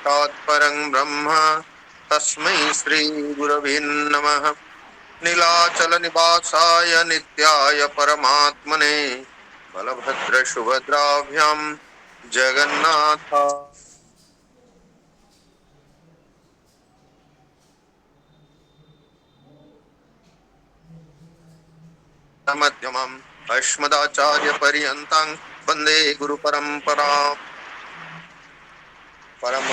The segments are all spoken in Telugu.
तत्परं ब्रह्म तस्मै श्री गुरवे नमः। नीलाचल निवासाय नित्याय परमात्मने बलभद्र सुभद्राभ्यां जगन्नाथ मध्यमम् अस्मदाचार्य पर्यन्तां वन्दे गुरु परंपरा। परम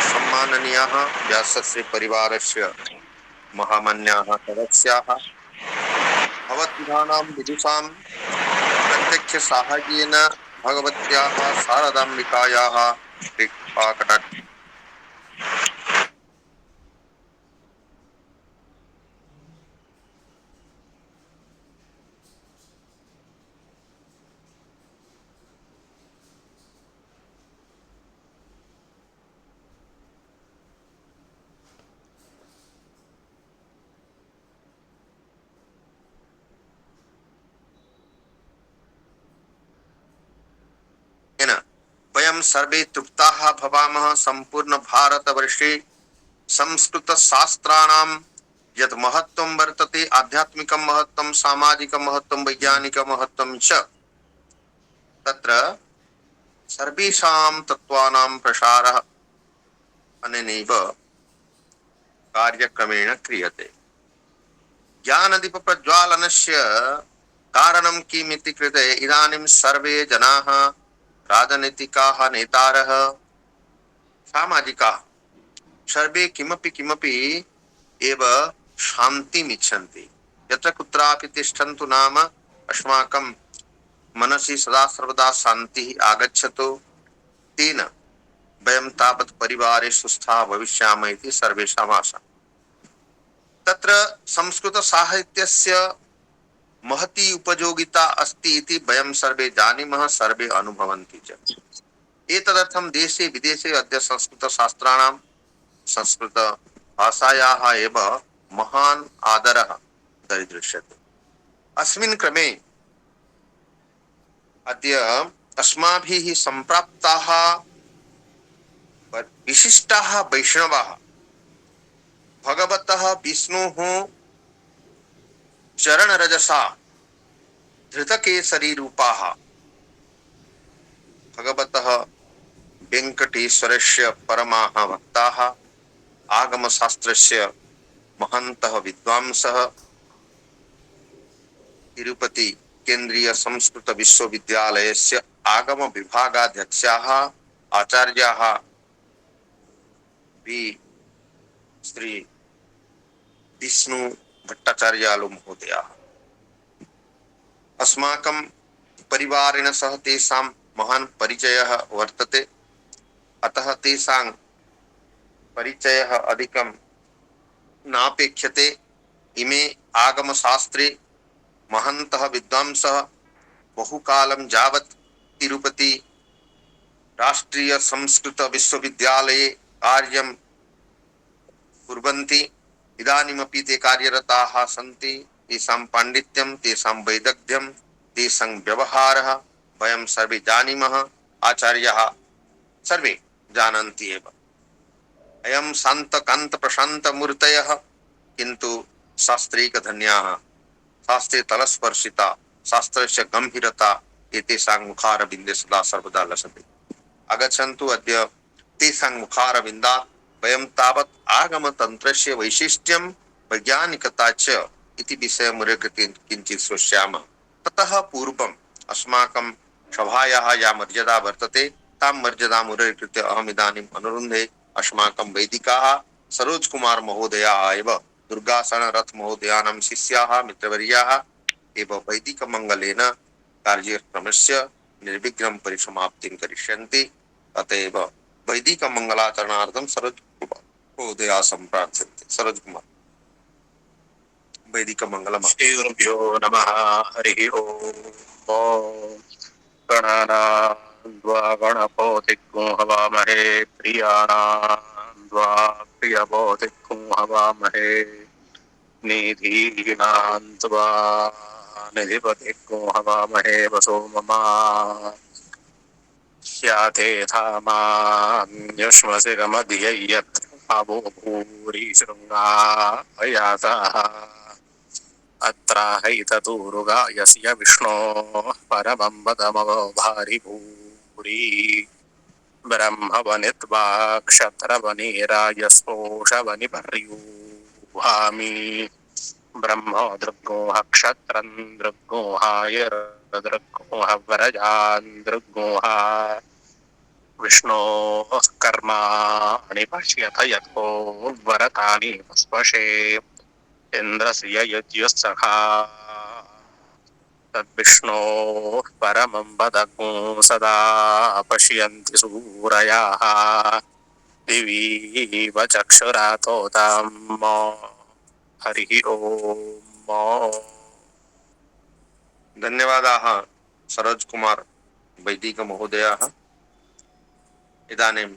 सम्माननीयाः व्यासस्य परिवारस्य महामान्याः सदस्याः भवद्विधानां विदुषां प्रत्यक्ष साहाय्येन भगवत्याः शारदाम्बिकायाः कृपाकटाक्ष वयं सर्वे तृप्ताः भवामः। संपूर्ण भारतवर्षे संस्कृत शास्त्राणां यत् महत्त्वं वर्तते, आध्यात्मिकं महत्त्वं, सामाजिकं महत्त्वं, वैज्ञानिकं महत्त्वं च, तत्र सर्वेषां तत्त्वानां प्रसारः अनेनैव कार्यक्रमेण क्रियते। ज्ञानदीप प्रज्वालनस्य कारणं किमिति कृते इदानीं सर्वे जनाः, राजनीतिकाः, नेतारः, सामाजिकाः सर्वे किमपि किमपि एव शान्तिम् इच्छन्ति। यत्र कुत्रापि तिष्ठन्तु नाम अस्माकं मनसि सदा सर्वदा शान्तिः आगच्छतु, तेन वयं तावत् परिवारे सुस्थाः भविष्यामः इति सर्वेषाम् आशा। तत्र संस्कृत साहित्यस्य महती उपयोगिता अस्ति इति वयं सर्वे जानीमः, सर्वे अनुभवन्ति च। एतदर्थं देशे विदेशे अद्य संस्कृत शास्त्राणां, संस्कृत भाषायाः एव महान् आदरः दरीदृश्यते। अस्मिन् क्रमे अद्य अस्माभिः सम्प्राप्ताः विशिष्टाः वैष्णवाः भगवतः विष्णोः चरणरजसा धृतकेसरी रूपाः, भगवतः वेंकटेश्वरस्य परमाः भक्ताः, आगमशास्त्रस्य महन्तः विद्वांसः, तिरुपति केन्द्रीय संस्कृत विश्वविद्यालयस्य आगम विभागाध्यक्षाः आचार्याः वि श्री विष्णु भट्टाचार्यालु महोदयाः। अस्माकं परिवारेण सह तेषां महान् परिचयः वर्तते, अतः तेषां परिचयः अधिकं नापेक्ष्यते। इमे आगमशास्त्रे महन्तः विद्वांसः बहुकालं यावत् तिरुपति राष्ट्रीय संस्कृत विश्वविद्यालये कार्यं कुर्वन्ति। इदानीमपि ते कार्यरताः सन्ति। तेषां पाण्डित्यं, तेषां वैदग्ध्यं, तेषां व्यवहारः वयं सर्वे जानीमः, आचार्याः सर्वे जानन्ति एव। अयं शान्तकान्त प्रशान्तमूर्तयः, किन्तु शास्त्रैकधन्याः, शास्त्रे तलस्पर्शिता, शास्त्रस्य गम्भीरता एतेषां मुखारविन्दे सदा सर्वदा लसते। आगच्छन्तु अद्य तेषां मुखारविन्दात् वयं तावत् आगमतन्त्रस्य वैशिष्ट्यं, वैज्ञानिकता च इति विषयमुल्लेख्य किञ्चित् श्रोष्यामः। ततः पूर्वम् अस्माकं सभायाः या मर्यादा वर्तते, तां मर्यादाम् उल्लेख्य अहमिदानीम् अनुरुन्धे अस्माकं वैदिकाः सरोज कुमार महोदयाः एव दुर्गाशरण रथ महोदयानां शिष्याः मित्रवर्याः एव वैदिकमङ्गलेन कार्यक्रमस्य निर्विघ्नं परिसमाप्तिं करिष्यन्ति। अतएव वैदिकमङ्गलाचरणार्थं सरोज कुमार महोदयाः सम्प्रार्थ्यन्ते। सरोज कुमार, वैदिकमङ्गलम्। श्री गुरुभ्यो नमः। हरिः ओम्। गणानाद्वा गणपतिग्गो हवामहे, प्रियाणाद्वा प्रियपतिग्गो हवामहे, निधीनान्त्वा निधिपतिग्गो हवामहे। वसो मम ह्याते धामा युष्मसिरमधिययत् आवो भूरि शृङ्गा अयातः अत्राहैततूरुगायस्य विष्णोः परमं पदमवो भारि भूरि ब्रह्मवनित्वा क्षत्रवनिरायस्पोषवनिपर्यूहामि ब्रह्मो दृग्गोह क्षत्रं दृग्गोहाय व्रजान् दृग्गोह विष्णोः कर्माणि पश्यत यतो वरतानि पस्पशे इन्द्रस्य यज्ञस्सखा तद्विष्णोः परमं पदं सदा पश्यन्ति सूरयाः दिवीव चक्षुरातोतां हरिः ओम्। धन्यवादाः सरोज कुमार वैदिक महोदयाः। इदानीं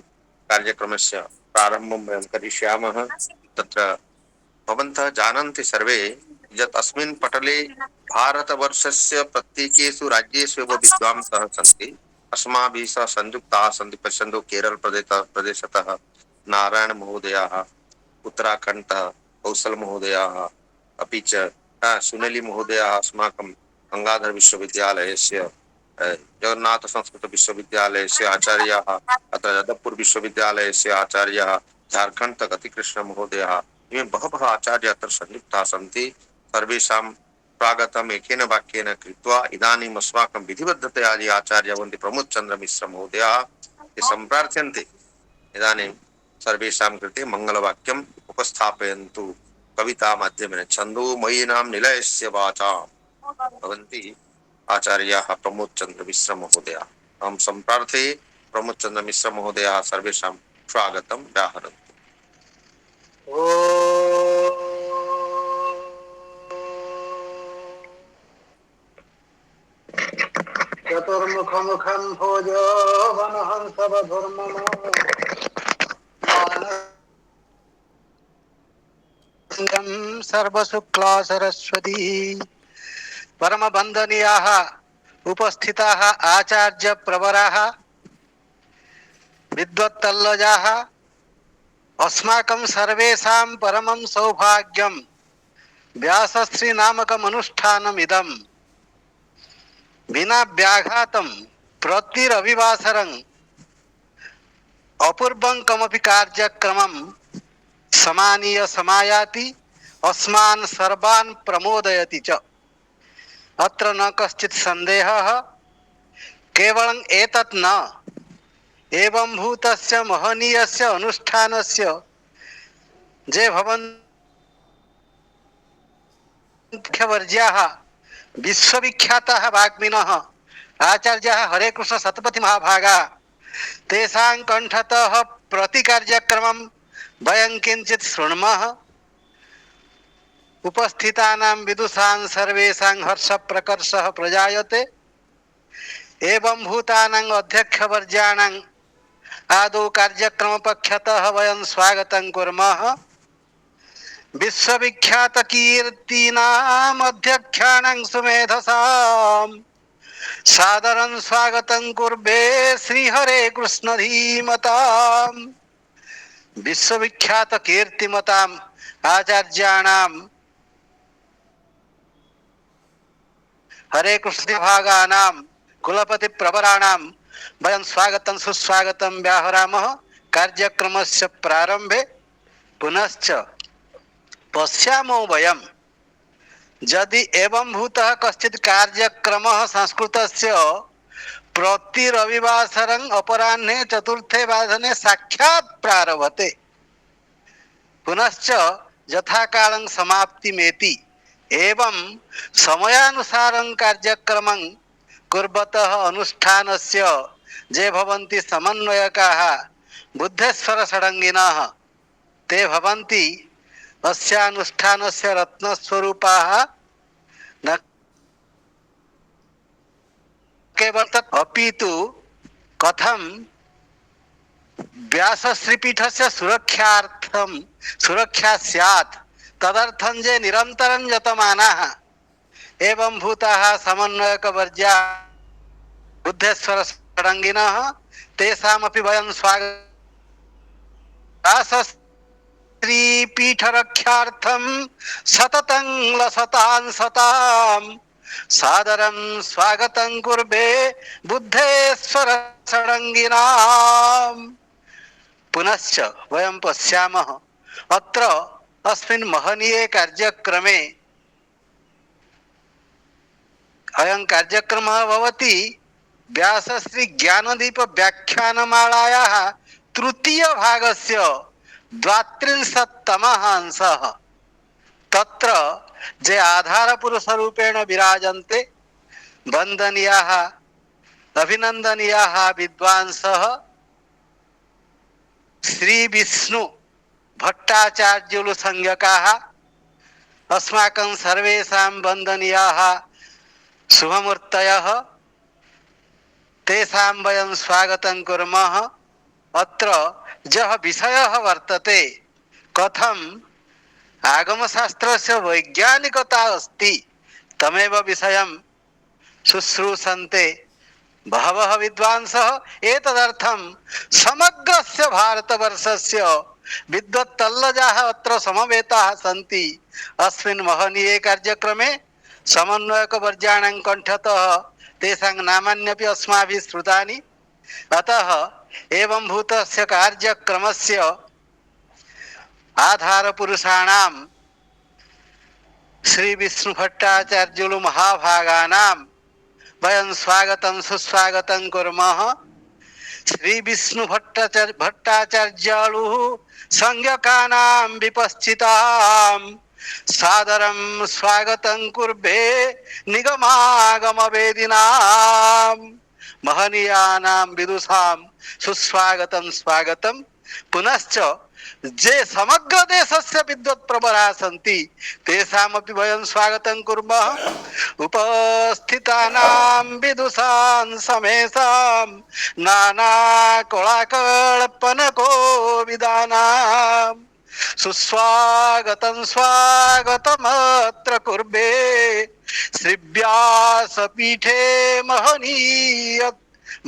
कार्यक्रमस्य प्रारम्भं वयं करिष्यामः। तत्र भवन्तः जानन्ति सर्वे यत् अस्मिन् पटले भारतवर्षस्य प्रत्येकेषु राज्येषु एव विद्वांसः सन्ति। अस्माभिः सह संयुक्ताः सन्ति। पश्यन्तु केरल प्रदेशतः नारायण महोदयाः, उत्तराखण्डतः कौशल महोदयाः, अपि च सुनेली महोदयाः अस्माकं गंगाधर विश्वविद्यालयस्य जगन्नाथ संस्कृत विश्वविद्यालयस्य आचार्याः, अत्र यादवपुर विश्वविद्यालयस्य आचार्याः, झारखण्ड गतिकृष्ण महोदयाः, इमे बहवः आचार्याः अत्र संयुक्ताः सन्ति। सर्वेषां स्वागतम् एकेन वाक्येन कृत्वा इदानीम् अस्माकं विधिबद्धतया ये आचार्याः भवन्ति प्रमोदचन्द्र मिश्र महोदयाः ते सम्प्रार्थ्यन्ते इदानीं सर्वेषां कृते मङ्गलवाक्यम् उपस्थापयन्तु। कविता माध्यमेन छन्दोमयीनां निलयस्य वाचा भवन्ति आचार्याः प्रमोदचन्द्र मिश्र महोदयाः। अहं सम्प्रार्थये प्रमोदचन्द्र मिश्र महोदयाः सर्वेषां स्वागतं व्याहरन्तु। चतुर्मुखमुखं भोजो वनहंसवधुर्ममो सर्वशुक्ला सरस्वती परमबन्धनीयाः उपस्थिताः आचार्य प्रवराः विद्वत्तल्लजाः अस्माकं सर्वेषां परमं सौभाग्यं व्यासश्री नामकमनुष्ठानमिदं विना व्याघातं प्रतिरविवासरं अपूर्वं कमपि कार्यक्रमं समानीय समायाति अस्मान् सर्वान् प्रमोदयति च। अत्र न कश्चित् सन्देहः, केवलं एतत् न एवं भूतस्य महनीयस्य अनुष्ठानस्य जे भवन्त्यवर्ज्याः विश्वविख्याताः वाग्मिनः आचार्याः हरे कृष्ण शतपथि महाभागाः तेषां कण्ठतः प्रतिकार्यक्रमं वयं किञ्चित् शृण्मः। उपस्थितानां विदुषां सर्वेषां हर्षप्रकर्षः प्रजायते। एवं भूतानां अध्यक्षवर्याणां आदौ कार्यक्रमपक्षतः वयं स्वागतं कुर्मः। विश्वविख्यातकीर्तीनां अध्यक्षाणां सुमेधसां सादरं स्वागतं कुर्वे श्रीहरे कृष्ण धीमताम्। विश्वविख्यातकीर्तिमताम् आचार्याणां हरे कृष्ण भागानां कुलपति प्रवराणां वयं स्वागतं सुस्वागतं व्याहरामः। कार्यक्रमस्य प्रारम्भे पुनश्च पश्यामो वयं यदि एवं भूतः कश्चित् कार्यक्रमः संस्कृतस्य प्रति रविवासरं अपराह्ने 4 वादने साक्षात् प्रारभते पुनश्च यथाकालं समाप्तिमेति एवं समयानुसारं कार्यक्रमं कुर्वतः अनुष्ठानस्य जे भवन्ति समन्वयकाः बुद्धेश्वर षडङ्गिनः ते भवन्ति अस्यानुष्ठानस्य रत्नस्वरूपाः। न केवलं तत् अपितु कथं व्यासश्रीपीठस्य सुरक्षा स्यात् तदर्थं जे निरन्तरं यतमानाः एवं भूताः समन्वयकवर्या बुद्धेश्वर षडङ्गिनः तेषामपि वयं स्वागतं श्रीपीठरक्षार्थं सततं लसतां सतां सादरं स्वागतं कुर्वे बुद्धेश्वर षडङ्गिनाम्। पुनश्च वयं पश्यामः अत्र अस्मिन् महनीये कार्यक्रमे अयं कार्यक्रमः भवति व्यासश्री ज्ञानदीप व्याख्यानमालायाः तृतीयभागस्य 32तमः अंशः। तत्र जे आधारपुरुषरूपेण विराजन्ते वन्दनीयाः अभिनन्दनीयाः विद्वांसः श्री विष्णु भट्टाचार्युलु संज्ञकाः अस्माकं सर्वेषां वन्दनीयाः शुभमूर्तयः तेषां वयं स्वागतं कुर्मः। अत्र यः विषयः वर्तते कथम् आगमशास्त्रस्य वैज्ञानिकता अस्ति तमेव विषयं शुश्रूषन्ते बहवः विद्वांसः। एतदर्थं समग्रस्य भारतवर्षस्य विद्वत्तल्लजाः अत्र समवेताः सन्ति। अस्मिन् महनीये कार्यक्रमे समन्वयकवर्याणां कण्ठतः तेषां नामान्यपि अस्माभिः श्रुतानि। अतः एवं भूतस्य कार्यक्रमस्य आधारपुरुषाणां श्री विष्णुभट्टाचार्युलु महाभागानां वयं स्वागतं सुस्वागतं कुर्मः। श्री विष्णु भट्टाचार्युलु संज्ञकानां विपश्चितां सादरं स्वागतं कुर्वे निगमागमवेदिनां महनीयानां विदुषां सुस्वागतं स्वागतं। पुनश्च जे समग्र देशस्य विद्वत्प्रवराः सन्ति तेषामपि वयं स्वागतं कुर्मः। उपस्थितानां विदुषां समेषां नानाकोलाकल्पनकोविदानां सुस्वागतं स्वागतमत्र कुर्वे श्री व्यासपीठे महनीय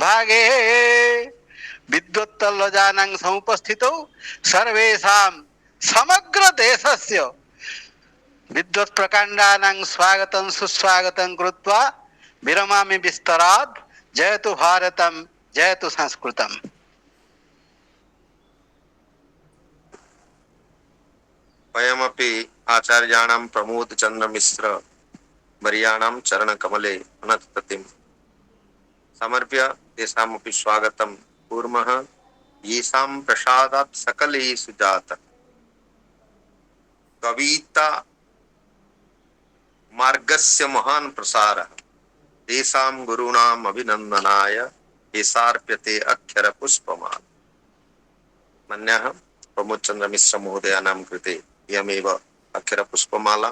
भागे विद्वत्तल्लजानां समुपस्थितौ सर्वेषां समग्र देशस्य विद्वत्प्रकाण्डानां स्वागतं सुस्वागतं कृत्वा विरमामि विस्तरात्। जयतु भारतं जयतु संस्कृतम्। वयमपि आचार्याणां प्रमोदचन्द्र मिश्र वर्याणां चरणकमले अनन्ततिं समर्प्य तेषामपि स्वागतं कुर्मः। येषां प्रसादात् सकलेषु जातः कविता मार्गस्य महान् प्रसारः तेषां गुरूणाम् अभिनन्दनाय एषार्प्यते अक्षरपुष्पमाला। मन्यः प्रमोदचन्द्र मिश्र महोदयानां कृते इयमेव अक्षरपुष्पमाला।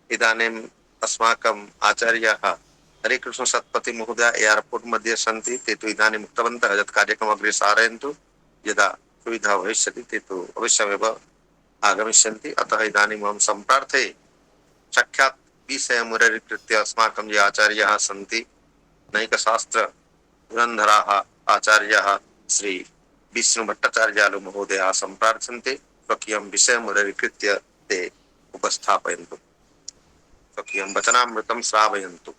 इदानीम् अस्माकम् आचार्याः हरिकृष्ण सत्पथि महोदय एयरपोर्ट मध्ये सन्ति। ते तु इदानीम् उक्तवन्तः यत् कार्यक्रमम् अग्रे सारयन्तु, यदा सुविधा भविष्यति ते तु अवश्यमेव आगमिष्यन्ति। अतः इदानीम् अहं सम्प्रार्थे साक्षात् विषयमुरीकृत्य अस्माकं ये आचार्याः सन्ति नैकशास्त्र धुरन्धराः आचार्याः श्री विष्णु भट्टाचार्यालु महोदयाः सम्प्रार्थन्ते स्वकीयं विषयमुरीकृत्य ते उपस्थापयन्तु, स्वकीयं वचनामृतं श्रावयन्तु।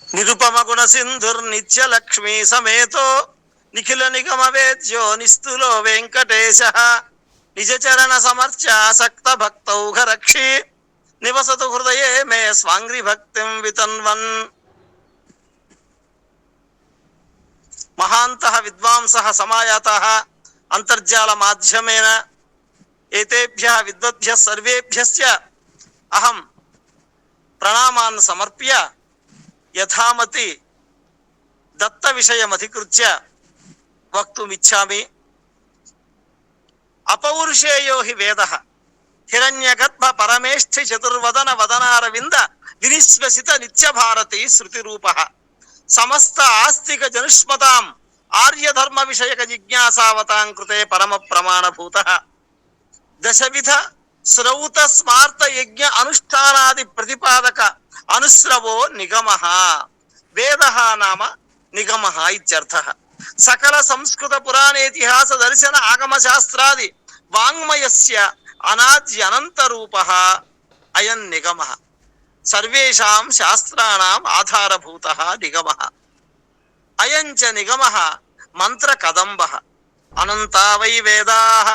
निरुपम गुण सिंधुर नित्य लक्ष्मी समेतो निखिल निगम वेद्यो निस्तुलो वेंकटेशः निज चरण समर्चासक्त भक्तौघ रक्षी निवसतु हृदये मे स्वांग्रि भक्तिं वितन्वन्। महान्तः विद्वांसः समायाताः अंतर्जाल माध्यमेन एतेभ्यः विद्वद्भ्यः सर्वेभ्यश्च अहं प्रणामान् समर्प्य यथामति दत्त विषयमधिकृत्य वक्तुमिच्छामि। अपौरुषेयो हि वेदः हिरण्यगर्भ परमेष्ठि चतुर्वदन वदनारविंद विनिश्वसित नित्य भारती श्रुति रूपः समस्त आस्तिक जनुष्मताम् आर्य धर्म विषयक जिज्ञासावतां कृते परम प्रमाणभूतः दशविध श्रौत स्मार्त यज्ञ अनुष्ठानादि प्रतिपादक अनुस्रवो निगमः వేదః నామ నిగమః ఇత్యర్థః. సకల సంస్కృత పురాణేతిహాస దర్శన ఆగమ శాస్త్రాది వాంగ్మయస్య అనాద్య అనంత రూపః అయం నిగమః. సర్వేషాం శాస్త్రాణాం ఆధారభూతః నిగమః. అయం చ నిగమః మంత్ర కదంబః. అనంతా వై వేదాః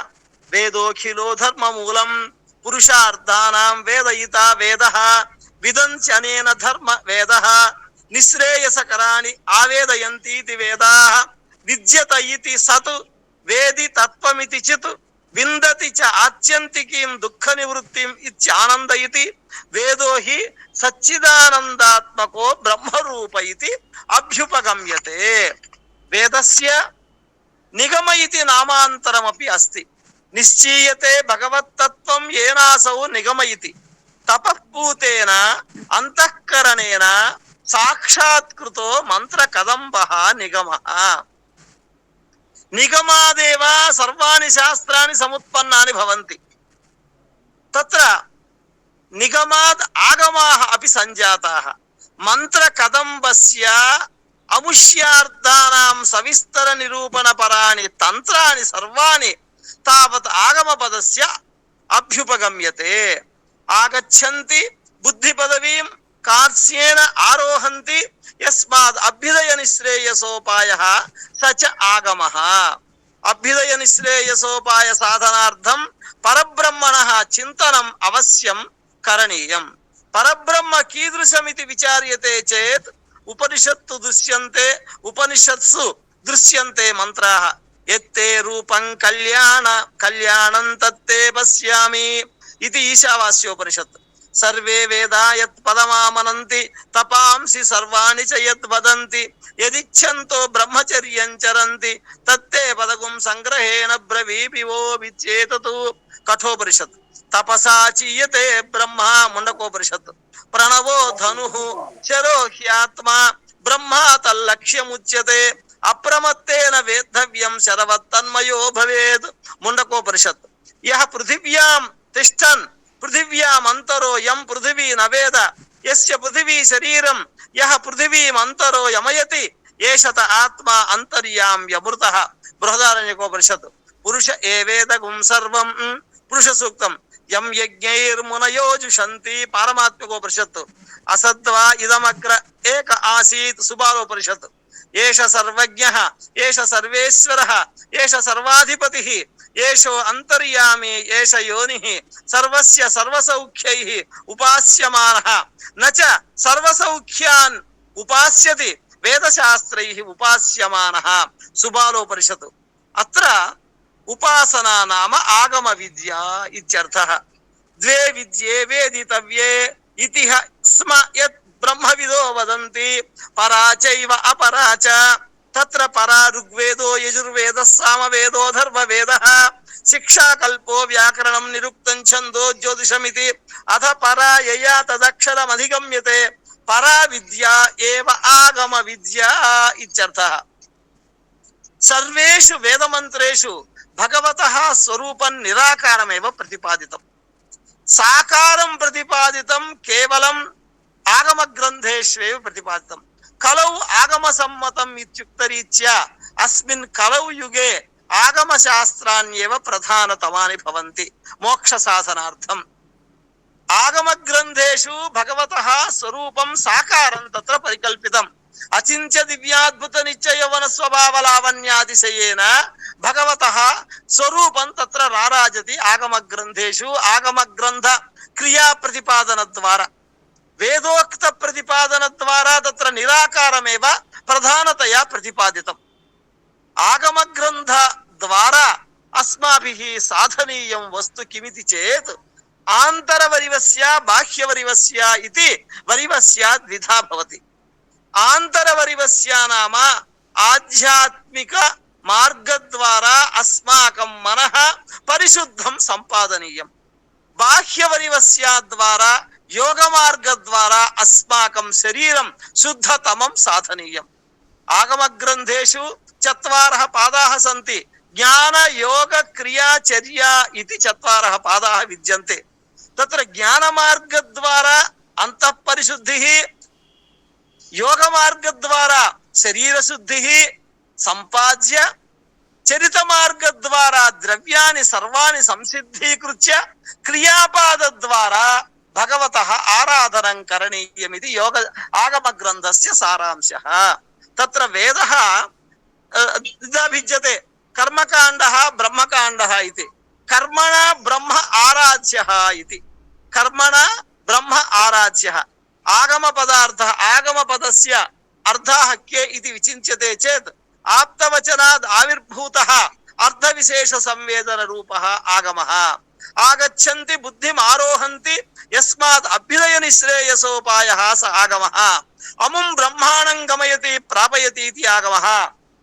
వేదోఖిలో ధర్మమూలం పురుషార్థానాం వేదయితా వేదః విదంత్యనేన ధర్మ వేదః నిశ్రేయసకరాణి ఆవేదయంతీతి వేదాః విద్యత ఇతి సత్ వేది తత్వమితి చిత్ విందతి చ ఆత్యంతికీం దుఃఖ నివృత్తిం ఇత్యానంద ఇతి వేదో హి సచ్చిదానందాత్మకో బ్రహ్మరూప ఇతి అభ్యుపగమ్యతే. వేదస్య నిగమ ఇతి నామాంతరమపి అస్తి. నిశ్చీయతే భగవత్తత్వం ఏనాసౌ నిగమ ఇతి. తపఃపూతేన అంతఃకరణేన సాక్షాత్కృతో మంత్ర కదంబః నిగమః. నిగమాదేవ సర్వాణి శాస్త్రాన్ని సముత్పన్నాని భవంతి. తత్ర నిగమాద్ ఆగమాః అపి సంజాతాః. మంత్ర కదంబస్య అముష్యార్థానాం సవిస్తర నిరూపణ పరాణి తంత్రాని సర్వాణి తావత్ ఆగమపదస్య అభ్యుపగమ్యతే. ఆగచ్చంతి బుద్ధి పదవీం కార్స్యేన ఆరోహంతి యస్మాద్ అభ్యుదయ నిశ్రేయసోపాయః స చ ఆగమః. అభ్యుదయ నిశ్రేయసోపాయ సాధనార్థం పరబ్రహ్మణః చింతనం అవశ్యం కరణీయం. పరబ్రహ్మ కీదృశమితి విచార్యతే చేత్ ఉపనిషత్తు దృశ్యంతే ఉపనిషత్సు దృశ్యంతే మంత్రాః ఎత్తే రూపం కళ్యాణం తత్తే పశ్యామి ఇది ఈశావాస్యోపనిషత్. సర్వే వేదా యత్ పదమామనంతి తపాంసి సర్వాణి చ యత్ వదంతి యదిచ్ఛంతో బ్రహ్మచర్యం చరంతి తత్తే పదగుం సంగ్రహేణ బ్రవీపివో విచ్చేతతు. కఠోపనిషత్. తపసా చీయతే బ్రహ్మ ముండకోపనిషత్. ప్రణవో ధనుః శరో హ్యాత్మా బ్రహ్మ తల్లక్ష్యముచ్యతే అప్రమత్తేన వేద్ధవ్యం శరవత్తన్మయో భవేద్ ముండకోపనిషత్. యః పృథివ్యాం తిష్టన్ పృథివ్యామంతరో యం పృథివీ నవేద యస్య పృథివీ శరీరం యః పృథివీమంతరో యమయతి ఏషత ఆత్మా అంతర్యామ్యమృతః బృహదారణ్యకోపనిషత్. పురుష ఏవేదగుం సర్వం పురుష సూక్తం. యం యజ్ఞైర్మునయో జుషంతి పారమాత్మికోపనిషత్. అసద్వా ఇదమగ్ర ఏక ఆసీత్ సుబాలోపనిషత్. ఏష సర్వజ్ఞః ఏష సర్వేశ్వరః ఏష సర్వాధిపతిః ఏషో అంతర్యామి ఏష యోనిః సర్వస్య సర్వసౌఖ్యైః ఉపాస్యమానః నచ సర్వసౌఖ్యాన్ ఉపాస్యతి వేదశాస్త్రైః ఉపాస్యమానః సుబాలోపనిషత్. అత్ర ఉపాసనా నామ ఆగమ విద్య ఇత్యర్థః. ద్వే విద్యే వేదితవ్యే ఇతిహ స్మ యత్ బ్రహ్మవిదో వదంతి పరా చైవ అపరా చ. తత్ర పరా ఋగ్వేదో యజుర్వేదః సామవేదోధర్వవేదః శిక్షాకల్పో వ్యాకరణం నిరుక్తం ఛందో జ్యోతిషమితి అథ పరా యయా తదక్షరమధిగమ్యతే పరా విద్యా ఏవ ఆగమ విద్యా ఇత్యర్థః. సర్వేషు వేదమంత్రేషు భగవతః స్వరూపం నిరాకారమేవ ప్రతిపాదితం. సాకారం ప్రతిపాదితం కేవలం ఆగమ గ్రంథేష్వేవ ప్రతిపాదితం. కలౌ ఆగమ సమ్మతం ఇత్యుక్తరీత్యా అస్మిన్ కలౌ యుగే ఆగమ శాస్త్రాన్యేవ ప్రధానతమాని భవంతి మోక్ష సాధనార్థం. ఆగమ గ్రంథేషు భగవతః స్వరూపం సాకారం తత్ర పరికల్పితం. అచింత్య దివ్యాద్భుత నిత్య యౌవన స్వభావ లావణ్యాతిశయేన భగవతః స్వరూపం తత్ర రారాజతి ఆగమ గ్రంథేషు. ఆగమ గ్రంథ క్రియా ప్రతిపాదన ద్వారా వేదోక్త ప్రతిపాదన ద్వారా తత్ర నిరాకారమేవ ప్రధానతయా ప్రతిపాదితం. ఆగమ గ్రంథ ద్వారా అస్మాభిః సాధనీయం వస్తు కిమితి చేత్ ఆంతరవరివస్య బాహ్యవరివస్య ఇతి వరివస్య ద్విధా భవతి. ఆంతరవరివస్య నామ ఆధ్యాత్మిక మార్గ ద్వారా అస్మాకం మనః పరిశుద్ధం సంపాదనీయం. బాహ్యవరివస్య ద్వారా యోగ మార్గ ద్వారా అస్మాకం శరీరం శుద్ధతమం సాధనీయం. ఆగమ గ్రంథేషు చత్వారః పాదాः సంతి. జ్ఞాన యోగ క్రియా చర్య ఇది చత్వారः పాదాः విద్యంతే. తత్ర జ్ఞాన మార్గ ద్వారా అంతఃపరిశుద్ధిః యోగ మార్గ ద్వారా శరీర శుద్ధి సంపాద్య చరిత మార్గ ద్వారా ద్రవ్యాన్ని సర్వాణి సంసిద్ధీకృత్య క్రియాపాద ద్వారా భగవత ఆరాధనం కరణీయమిది యోగ ఆగమ గ్రంథస్య సారాంశః. తత్ర వేదః భిద్యతే కర్మకాండః బ్రహ్మకాండః ఇతి. కర్మణ బ్రహ్మ ఆరాధ్యః ఇతి. కర్మణ బ్రహ్మ ఆరాధ్యః. ఆగమ పదార్థ ఆగమ పదస్య అర్థః కే ఇతి విచించ్యతే చేత్ ఆప్తవచనాద్ ఆవిర్భూతః అర్థ విశేష సంవేదన రూపః ఆగమః. ఆగచ్చంతి బుద్ధిం ఆరోహంతి యస్మాత్ అభ్యుదయ నిశ్రేయసోపాయః స ఆగమః. అముం బ్రహ్మాణం గమయతి ప్రాపయతి ఇతి ఆగమః.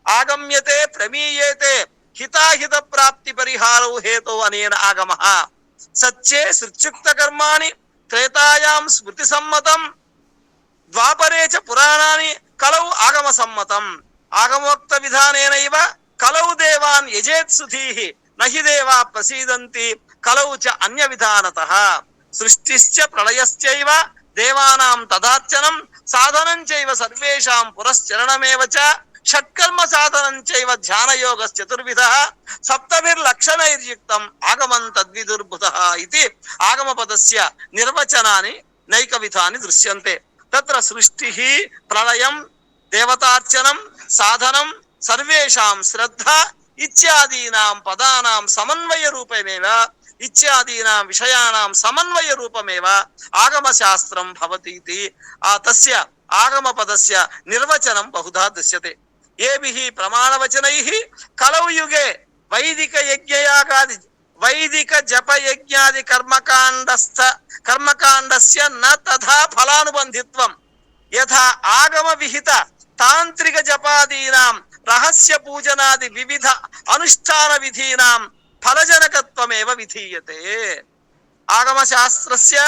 ఆగమ్యతే ప్రమీయేతే హితాహిత ప్రాప్తి పరిహారౌ హేతౌ అనేన ఆగమః. సత్యే సృత్యుక్త కర్మాణి త్రేతాయాం స్మృతి సమ్మతం ద్వాపరే చ పురాణాని కలౌ ఆగమ సమ్మతం. ఆగమోక్త విధానేనైవ కలౌ దేవాన్ యజేత్ సుధీః నహి దేవా ప్రసీదంతి కలౌ చ అన్య విధానతః. సృష్టిశ్చ ప్రళయశ్చైవ దేవానాం తదార్చనం సాధనం చైవ సర్వేషాం పురశ్చరణమేవ చ షట్కర్మ సాధనం చైవ ధ్యానయోగశ్చతుర్విధః సప్తభిర్లక్షణైర్యుక్తం ఆగమం తద్విదుర్భుతః ఇతి ఆగమ పదస్య నిర్వచనాని నైక విధాని దృశ్యంతే. తత్ర సృష్టిః ప్రళయం దేవతార్చనం సాధనం సర్వేషాం శ్రద్ధ ఇత్యాదీనాం పదానాం సమన్వయ రూపమేవ ఇత్యాదీనాం విషయానాం సమన్వయ రూపమేవ ఆగమ శాస్త్రం భవతి ఇతి. తస్య ఆగమ పదస్య నిర్వచనం బహుధా దృశ్యతే. ఏభిః ప్రమాణవచనైః కలౌ యుగే వైదిక యజ్ఞయాగాది వైదిక జప యజ్ఞాది కర్మకాండస్య న తథా ఫలానుబంధిత్వం యథా ఆగమ విహిత తాంత్రిక జపాదీనాం రహస్య పూజనాది వివిధ అనుష్ఠాన విధీనాం ఫలజనకత్వమేవ విధీయతే. ఆగమ శాస్త్రస్య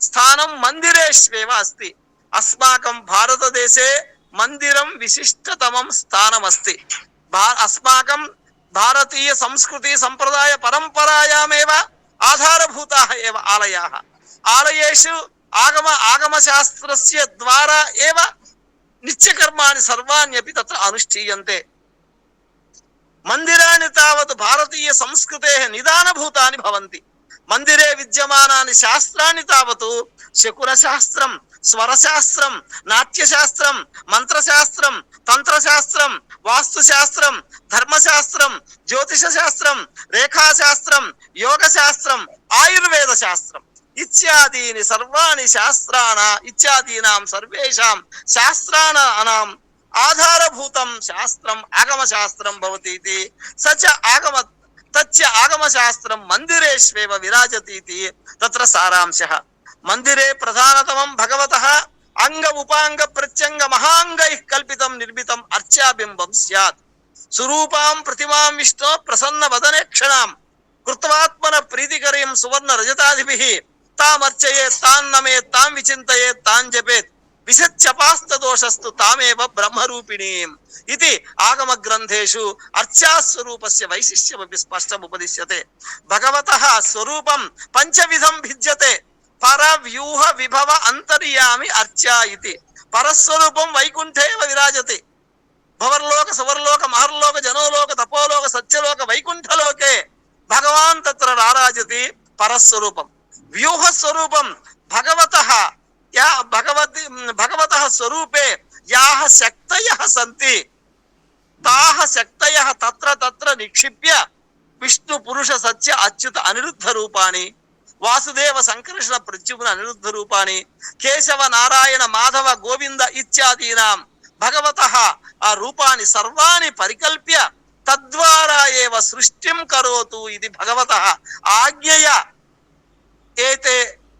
స్థానం మందిరేష్వేవ అస్తి. అస్మాకం భారతదేశే మందిరం విశిష్టతమం స్థానమస్తి. అస్మాకం భారతీయ సంస్కృతి సంప్రదాయ పరంపరాయామేవ ఆధారభూతాః ఏవ ఆలయాః. ఆలయేషు ఆగమ శాస్త్రస్య ద్వారా ఏవ నిత్యకర్మాణి సర్వాణ్యపి తత్ర అనుష్ఠీయంతే. మందిరాణి తావత్ భారతీయ సంస్కృతేః నిదానభూతాని భవంతి. మందిరే విద్యమానాని శాస్త్రాన్ని తావత్ శకునశాస్త్రం స్వరశాస్త్రం నాట్యశాస్త్రం మంత్రశాస్త్రం తంత్రశాస్త్రం వాస్తుశాస్త్రం ధర్మశాస్త్రం జ్యోతిషశాస్త్రం రేఖాశాస్త్రం యోగశాస్త్రం ఆయుర్వేద శాస్త్రం ఇత్యాదీని సర్వాణి ఇత్యాదీనాం సర్వేషాం శాస్త్రాణాం ఆధారభూతం శాస్త్రం ఆగమ శాస్త్రం భవతి ఇతి. తచ్చ ఆగమ శాస్త్రం మందిరేష్వేవ విరాజతి ఇతి తత్ర సారాంశః. మందిరే ప్రధానతమం భగవతః అంగ ఉపాంగ ప్రత్యంగ మహాంగైః కల్పితం నిర్మితం అర్చాబింబం స్యాత్. సురూపాం ప్రతిమాం విష్ణో ప్రసన్న వదనే క్షణాం కృత్వాత్మన ప్రీతికరీం సువర్ణ రజతాదిభిః తామర్చయేత్ తాన్నమేత్ తాం విచింతయేత్ తాం జపేత్ విసత్యపాస్త దోషస్తు తామేవ బ్రహ్మరూపిణీం ఇది ఆగమ గ్రంథేషు అర్చాస్వరూపస్య వైశిష్ట్యమపి స్పష్టముపదిశ్యతే. భగవతః స్వరూపం పంచవిధం భిద్యతే. పర వ్యూహ విభవ అంతర్యామి అర్చా ఇతి. పరస్వరూపం వైకుంఠేవ విరాజతి. భవర్లోక సవర్లోక మహర్లోక జనోలోక తపోలోక సత్యలోక వైకుంఠలోకే భగవాన్ తత్ర రారాజతి. పరస్వరూపం. వ్యూహ స్వరూపం భగవతః స్వరూపే యాః శక్తయః సంతి తాః శక్తయః తత్ర తత్ర నిక్షిప్య విష్ణు పురుష సత్య అచ్యుత అనిరుద్ధ రూపాణి వాసుదేవ సంకర్షణ ప్రత్యుమ్న అనిరుద్ధ రూపాణి కేశవ నారాయణ మాధవ గోవింద ఇత్యాదీనాం భగవతః ఆ రూపాన్ని సర్వాణి పరికల్ప్య తద్వారా ఏవ సృష్టిం కరోతు ఇది భగవతః ఆజ్ఞయ. ఏతే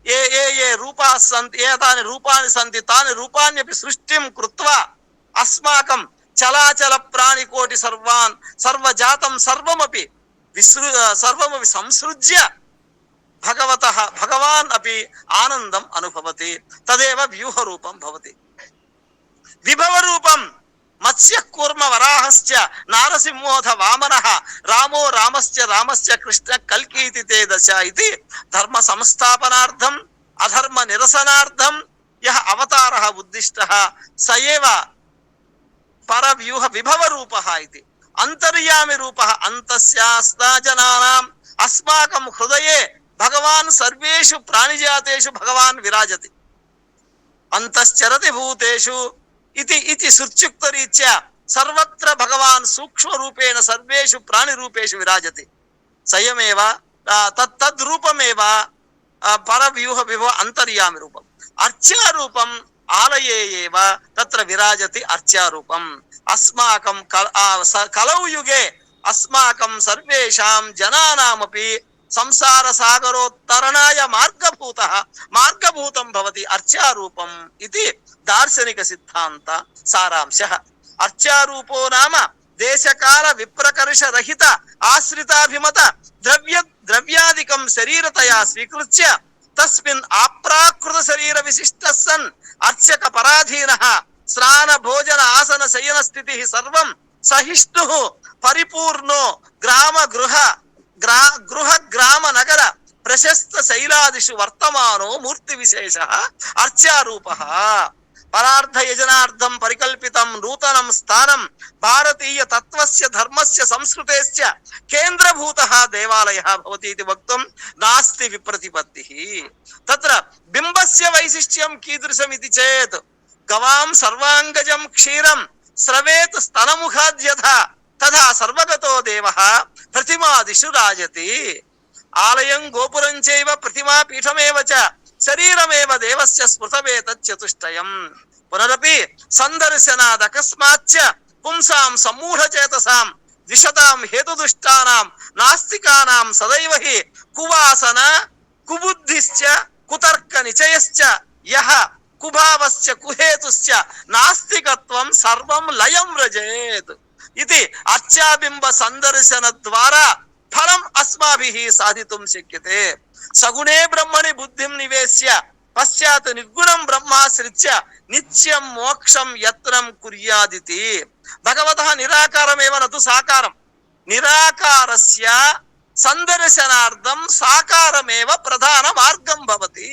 ఏ రూపా సంతి ఏతాని రూపాని సంతి తాని రూపాణ్యపి సృష్టిం కృత్వా అస్మాకం చలాచల ప్రాణికోటి సర్వజాతం సర్వమపి సంసృజ్య భగవాన్ అపి ఆనందం అనుభవతి. తదేవ వ్యూహ రూపం భవతి. విభవ రూపం మత్స్య కూర్మ వరాహశ్చ నారసింహోధ వామనః రామో రామశ్చ కృష్ణ కల్కీతి తే దశ ఇది ధర్మ సంస్థాపనార్థం అధర్మ నిరసనార్థం యః అవతారः ఉద్దిష్టः స ఏవ పరవ్యూహ విభవ రూపः ఇది అంతర్యామి రూపः అంతస్యాస్తా జనానాం అస్మాకం హృదయే భగవాన్ సర్వేషు ప్రాణిజాతేషు భగవాన్ విరాజతి అంతశ్చరతి భూతేషు ఇతి ఇతి సుచ్యుక్తరీత్యా సర్వత్ర భగవాన్ సూక్ష్మ రూపేణ సర్వేషు ప్రాణి రూపేషు విరాజతి సయమేవ తద్రూపమేవ పరవ్యూహ విభవ అంతర్యామి రూపం అర్చారూపం ఆలయే ఏవ తత్ర విరాజతి అర్చారూపం అస్మాకం కలౌ యుగే అస్మాకం సర్వేషాం జనానామపి సంసార సాగరోత్తరణాయ మార్గభూతం భవతి అర్చారూపం ఇది దార్శనిక సిద్ధాంత సారాంశః అర్చారూపో నామ దేశకాల విప్రకర్ష రహిత ఆశ్రితాభిమత ద్రవ్యాదికం శరీరతయా స్వీకృత్య తస్మిన్ ఆప్రాకృత శరీర విశిష్ట సన్ అర్చక పరాధీనః స్నాన భోజన ఆసన శయన స్థితి సర్వం సహిష్ణు పరిపూర్ణో గృహ గ్రామ నగర ప్రశస్త శైలాదిషు వర్తమానో మూర్తి విశేష అర్చారూపః పరార్థ యజనార్థం పరికల్పితం నూతనం స్థానం భారతీయ తత్వస్య ధర్మస్య సంస్కృతేశ్చ కేంద్రభూతః దేవాలయः భవతి ఇది వక్తుం నాస్తి విప్రతిపత్తిః తత్ర బింబస్య వైశిష్ట్యం కీదృశమితి చేత్ గవాం సర్వాంగజం క్షీరం స్రవేత్ స్తనముఖాద్యథా తథా సర్వగతో దేవః ప్రతిమాదిషు రాజతి ఆలయం గోపురం చైవ ప్రతిమా పీఠమేవ చ శరీరమేవ దేవస్య స్మృతవేతచ్చతుష్టయం పునరపి సందర్శనాదకస్మాచ్చ పుంసాం సమ్మూఢచేతసాం ద్విషతాం హేతుదుష్టానాం నాస్తికానాం సదైవ హి కువాసన కుబుద్ధిశ్చ కుతర్క నిచయశ్చ యః కుభావశ్చ కుహేతుశ్చ నాస్తికత్వం సర్వం లయం వ్రజేత్ ఇది అర్చాబింబ సందర్శన ద్వారా ఫలం అస్మాభిః సాధితుం శక్యతే సగుణే బ్రహ్మణి బుద్ధిం నివేశ్య పశ్చాత్ నిర్గుణం బ్రహ్మాశ్రిత్య నిత్యం మోక్షం యత్నం కుర్యాదితి భగవతః నిరాకారమేవ నతు సాకారం నిరాకారస్య సందర్శనార్థం సాకారమేవ ప్రధాన మార్గం భవతి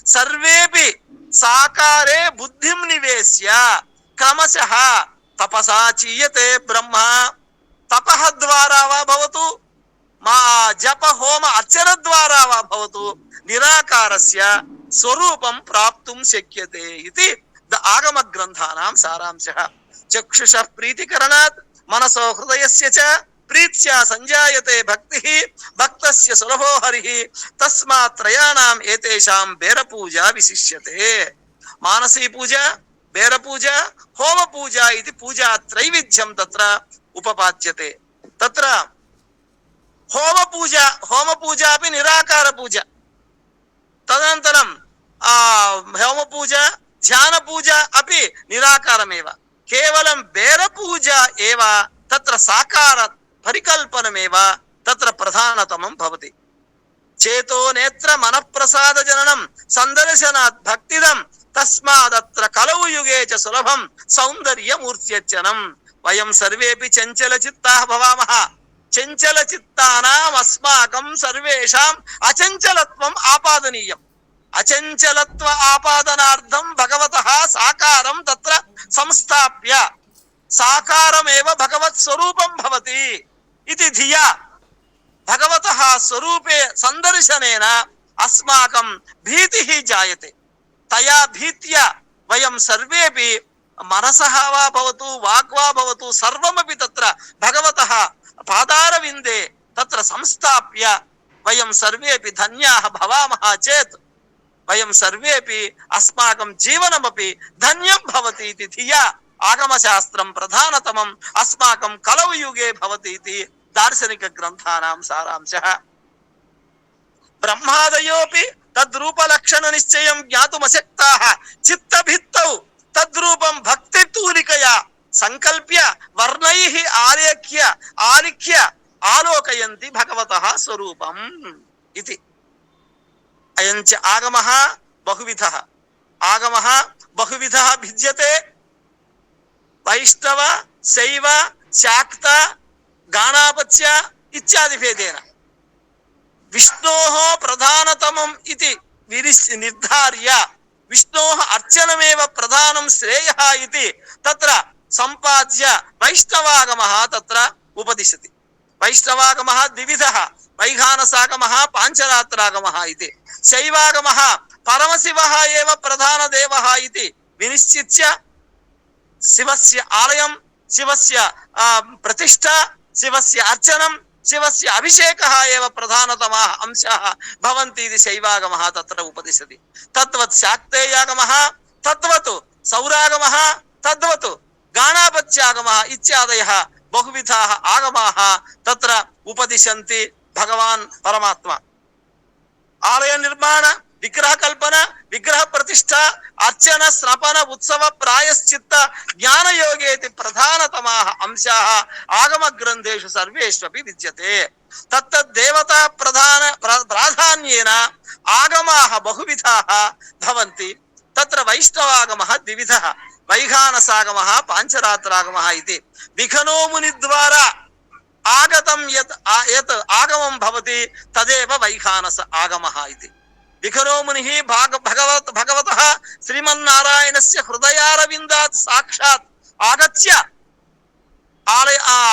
సర్వేపి సాకారే బుద్ధిం నివేశ్య క్రమశః తపసా చీయతే బ్రహ్మ తపః ద్వారా వా భవతు మా జప హోమ అర్చన ద్వారా వా భవతు నిరాకారస్య స్వరూపం ప్రాప్తుం శక్యతే ఇది ఆగమ గ్రంథానాం సారాంశః చక్షుషః ప్రీతికరణాత్ మనసో హృదయస్య చ ప్రీత్యా సంజాయతే భక్తిః భక్తస్య సులభో హరిః తస్మాత్ త్రయాణాం ఏతేషాం బేరపూజ విశిష్యతే మానసీ పూజ బేరపూజ హోమ పూజ ఇది పూజా త్రైవిధ్యం తత్ర ఉపపాద్యతే తత్ర హోమ పూజ అపి నిరాకార పూజ తదనంతరం హోమ పూజ ధ్యాన పూజ అపి నిరాకారమేవ కేవలం బేర పూజ ఏవ తత్ర సాకార పరికల్పనమేవ తత్ర ప్రధానతమం భవతి చేతో నేత్ర మనఃప్రసాద జననం సందర్శనాత్ భక్తిదం తస్మాదత్ర కలౌ యుగే చ సులభం సౌందర్యమూర్త్యర్చనం వయం సర్వేపి చంచల చిత్తాః భవామః చంచల చిత్తానాం అస్మాకం సర్వేషాం అచంచలత్వం ఆపాదనీయం అచంచలత్వ ఆపాదనార్థం భగవతః సాకారం తత్ర సంస్థాప్య సాకారమేవ భగవత్ స్వరూపం భవతి ఇది ధియా భగవతః స్వరూపే సందర్శనేన అస్మాకం భీతిః జాయతే తయా భీత్యా వయం సర్వేపి మనసః వా భవతు వాక్ వా భవతు సర్వమపి తత్ర భగవతః పాదారవిందే తత్ర సంస్థాప్య వయం సర్వేపి ధన్యాః భవామః చేత్ వయం సర్వేపి అస్మాకం జీవనమపి ధన్యం భవతి ఇతి ధియా ఆగమశాస్త్రం ప్రధానతమం అస్మాకం కలౌ యుగే భవతి ఇతి దార్శనిక గ్రంథానాం సారాంశః బ్రహ్మాదయోపి తద్రూపలక్షణ నిశ్చయం జ్ఞాతుమశక్తాః చిత్తభిత్తౌ తద్రూపం భక్తితూలికయా సంకల్ప్య వర్ణైః ఆలిఖ్య ఆలోకయంతి భగవతః స్వరూపం ఇది అయంచ ఆగమః బహువిధః భిద్యతే వైష్ణవ శైవ శాక్త గాణాపత్య ఇత్యాది భేదేన విష్ణోః ప్రధానతమం ఇది నిర్ధార్య విష్ణోః అర్చనమేవ ప్రధానం శ్రేయః ఇతి తత్ర సంపాద్య వైష్ణవాగమః తత్ర ఉపదిశతి. వైష్ణవాగమః ద్వివిధః, వైఖానసాగమః పాంచరాత్రాగమః ఇతి. శైవాగమః పరమశివః ఏవ ప్రధానదేవः ఇతి వినిశ్చిత్య శివస్య ఆలయం, శివస్య ప్రతిష్ఠ, శివస్య అర్చనం, శివస్య అభిషేకः ఏవ ప్రధానతమः అంశాः భవంతి ఇది శైవాగమः తత్ర ఉపదిశతి. తద్వత్ శాక్తేయాగమः, తద్వత్ సౌరాగమः, తద్వత్ గాణాపత్యాగమः ఇత్యాదయः బహువిధాः ఆగమాः తత్ర ఉపదిశంతి భగవాన్ పరమాత్మ. ఆలయ నిర్మాణ, విగ్రహ కల్పన, విగ్రహ ప్రతిష్ఠ, అర్చన, స్నపన, ఉత్సవ, ప్రాయశ్చిత్త, జ్ఞానయోగేతి ప్రధానతమాః అంశాः ఆగమ గ్రంథేషు సర్వేష్వపి విద్యతే. తత్తద్దేవతా ప్రాధాన్యేన ఆగమాः బహువిధాः భవంతి. తత్ర వైష్ణవాగమः ద్వివిధः, వైఖానసాగమः పాంచరాత్రాగమः ఇతి. విఖనో ముని ద్వారా ఆగతం యత్ ఆగమం భవతి తదేవ వైఖానస ఆగమः ఇతి. విఖనో మునిః భగవతః శ్రీమన్నారాయణస్య హృదయారవిందాత్ సాక్షాత్ ఆగత్య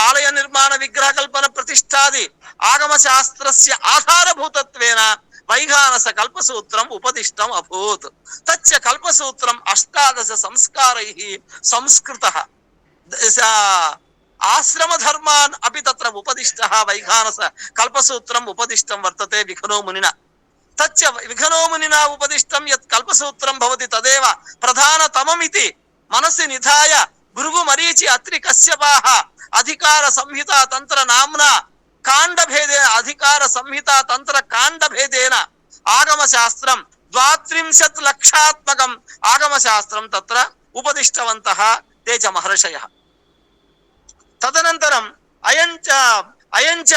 ఆలయ నిర్మాణ, విగ్రహ కల్పన, ప్రతిష్ఠాది ఆగమ శాస్త్రస్య ఆధారభూతత్వేన వైఖానస కల్పసూత్రం ఉపదిష్టం అభూత్. తచ్చ కల్పసూత్రం 18 సంస్కారైః సంస్కృతః. ఆశ్రమ ధర్మాన్ అపి తత్ర ఉపదిష్టః వైఖానస కల్పసూత్రం ఉపదిష్టం వర్తతే విఖనో మునినా. తచ్చ విఖనో మునినా ఉపదిష్టం యత్ కల్పసూత్రం భవతి తదేవ ప్రధానతమమితి మనసి నిధాయ భృగు మరీచి అత్రి కశ్యపాః అధికార సంహితా తంత్ర నామ్నా కాండభేదేన అధికార సంహితా తంత్ర కాండభేదేన ఆగమ శాస్త్రం 32 లక్షాత్మకం ఆగమ శాస్త్రం తత్ర ఉపదిష్టవంతః తే చ మహర్షయః. తదనంతరం అయంచ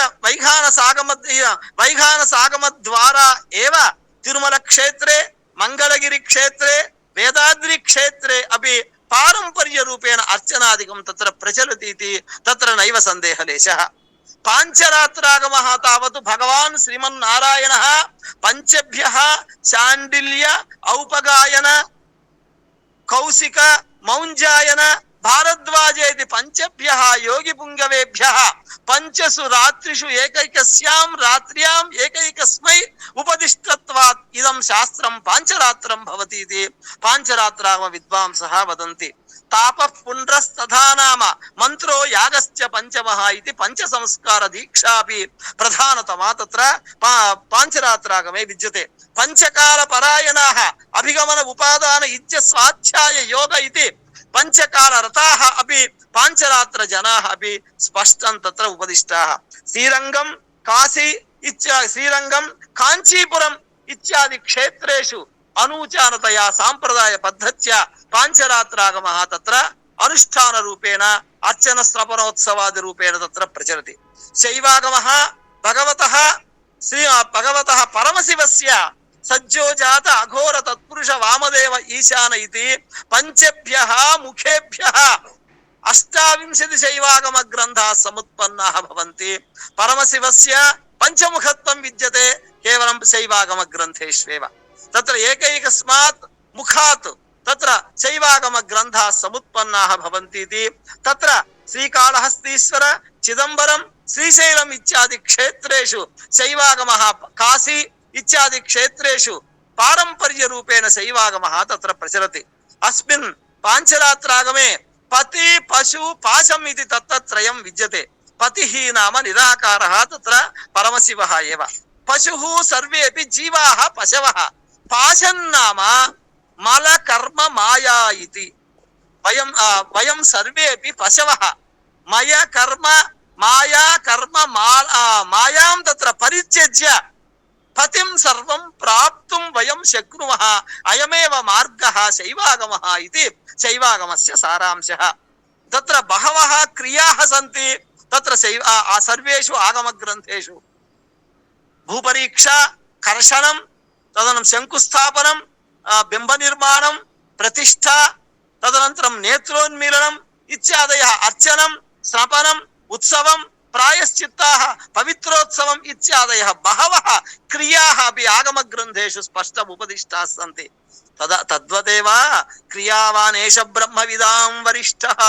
వైఖానసాగమ ద్వారా ఏవ తిరుమల క్షేత్రే, మంగళగిరి క్షేత్రే, వేదాద్రి క్షేత్రే అపి పారంపర్య రూపేణ అర్చనాదికం తత్ర ప్రచలతి ఇతి తత్ర నైవ సందేహలేశః. పాంచరాత్రాగమః తావత్ భగవాన్ శ్రీమన్నారాయణః పంచభ్యః శాండిల్య, ఔపగాయన, కౌశిక, మౌంజాయన, భారద్వాజేతి పంచభ్యః యోగి పుంగవేభ్యః పంచసు రాత్రిషు ఏకైకస్యాం రాత్ర్యాం ఏకైకస్మై ఉపదిష్టత్వాత్ ఇదం శాస్త్రం పాంచరాత్రం భవతి ఇది పాంచరాత్రాగమ విద్వాంసః వదంతి. తాపః పుండ్రస్తథా నామ మంత్రో యాగశ్చ పంచమః ఇది పంచ సంస్కార దీక్షాపి ప్రధానతమా తత్ర పాంచరాత్రాగమే విద్యతే. పంచకాల పరాయణాః అభిగమన ఉపాదాన ఇత్య స్వాధ్యాయ యోగ ఇది పంచకాల రతాః అపి పాంచరాత్ర జనాః అపి స్పష్టం తత్ర ఉపదిష్టాః. శ్రీరంగం, కాశీ శ్రీరంగం, కాంచీపురం ఇత్యాది క్షేత్రేషు అనూచానతయా సాంప్రదాయ పద్ధత్యా పాంచరాత్రాగమః తత్ర అనుష్ఠాన రూపేణ అర్చన స్నపనోత్సవాది రూపేణ తత్ర ప్రచలతి. శైవాగమః భగవతః పరమశివస్య సజ్జోజాత అఘోర తత్పురుష వామదేవ ఈశాన ఇది పంచభ్యః ముఖేభ్యః 28 శైవాగమ గ్రంథాः సముత్పన్నాः భవంతి. పరమశివస్య పంచముఖత్వం విద్యతే కేవలం శైవాగమ గ్రంథేష్వేవ. తత్ర ఏకైకస్మాత్ ముఖాత్ తత్ర శైవాగమ గ్రంథాः సముత్పన్నాः భవంతి ఇది. తత్ర శ్రీకాళహస్తీశ్వర, చిదంబరం, శ్రీశైలం ఇత్యాది క్షేత్రేషు శైవాగమః, కాశీ ఇత్యాది క్షేత్రేషు పారంపర్య రూపేణ శైవాగమః తత్ర ప్రచలతి. అస్మిన్ పాంచరాత్రాగమే పతి, పశు, పాశం ఇది తత్త్రయం విద్యతే. పతిః నామ నిరాకారः తత్ర పరమశివः ఏవ. పశుః సర్వేపి జీవాः పశవः. పాశం నామ మల కర్మ మాయా ఇతి. వయం సర్వేపి పశవः. మయ కర్మ మాయా కర్మ మాయాం తత్ర పరిత్యజ్య పతిం సర్వం ప్రాప్తుం వయం శక్నుమః. అయమేవ మార్గః శైవాగమః ఇది శైవాగమస్య సారాంశః. తత్ర బహవః క్రియాः సంతి. తత్ర సర్వేషు ఆగమ గ్రంథేషు భూపరీక్ష, కర్షణం, తదనంతరం శంకుస్థాపనం, బింబ నిర్మాణం, ప్రతిష్ఠ, తదనంతరం నేత్రోన్మీలనం ఇత్యాదయः అర్చనం, స్నపనం, ఉత్సవం, ప్రాయశ్చిత్తాः పవిత్రోత్సవం ఇత్యాదయः బహవः క్రియాः अपि ఆగమగ్రంథేషు స్పష్టముపదిష్టాः सन्ति తద్వదేవ క్రియావాన్ ఏష బ్రహ్మవిదాం వరిష్ఠః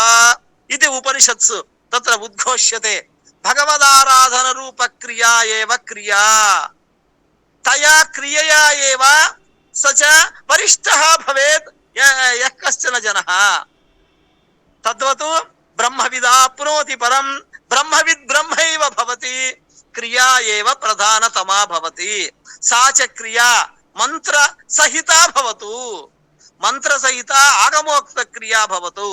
ఇది ఉపనిషత్సు తత్ర ఉద్ఘోష్యతే భగవదారాధన రూప క్రియా ఏవ క్రియా తయా క్రియయా ఏవ సచ వరిష్ఠః భవేత్ యః కశ్చన జనః తద్వతు బ్రహ్మవిదాప్నోతి పరం బ్రహ్మవిద్ బ్రహ్మైవ భవతి క్రియా ఏవ ప్రధానతమా భవతి సా చ క్రియా మంత్ర సహితా భవతు మంత్ర సహిత ఆగమోక్త క్రియా భవతు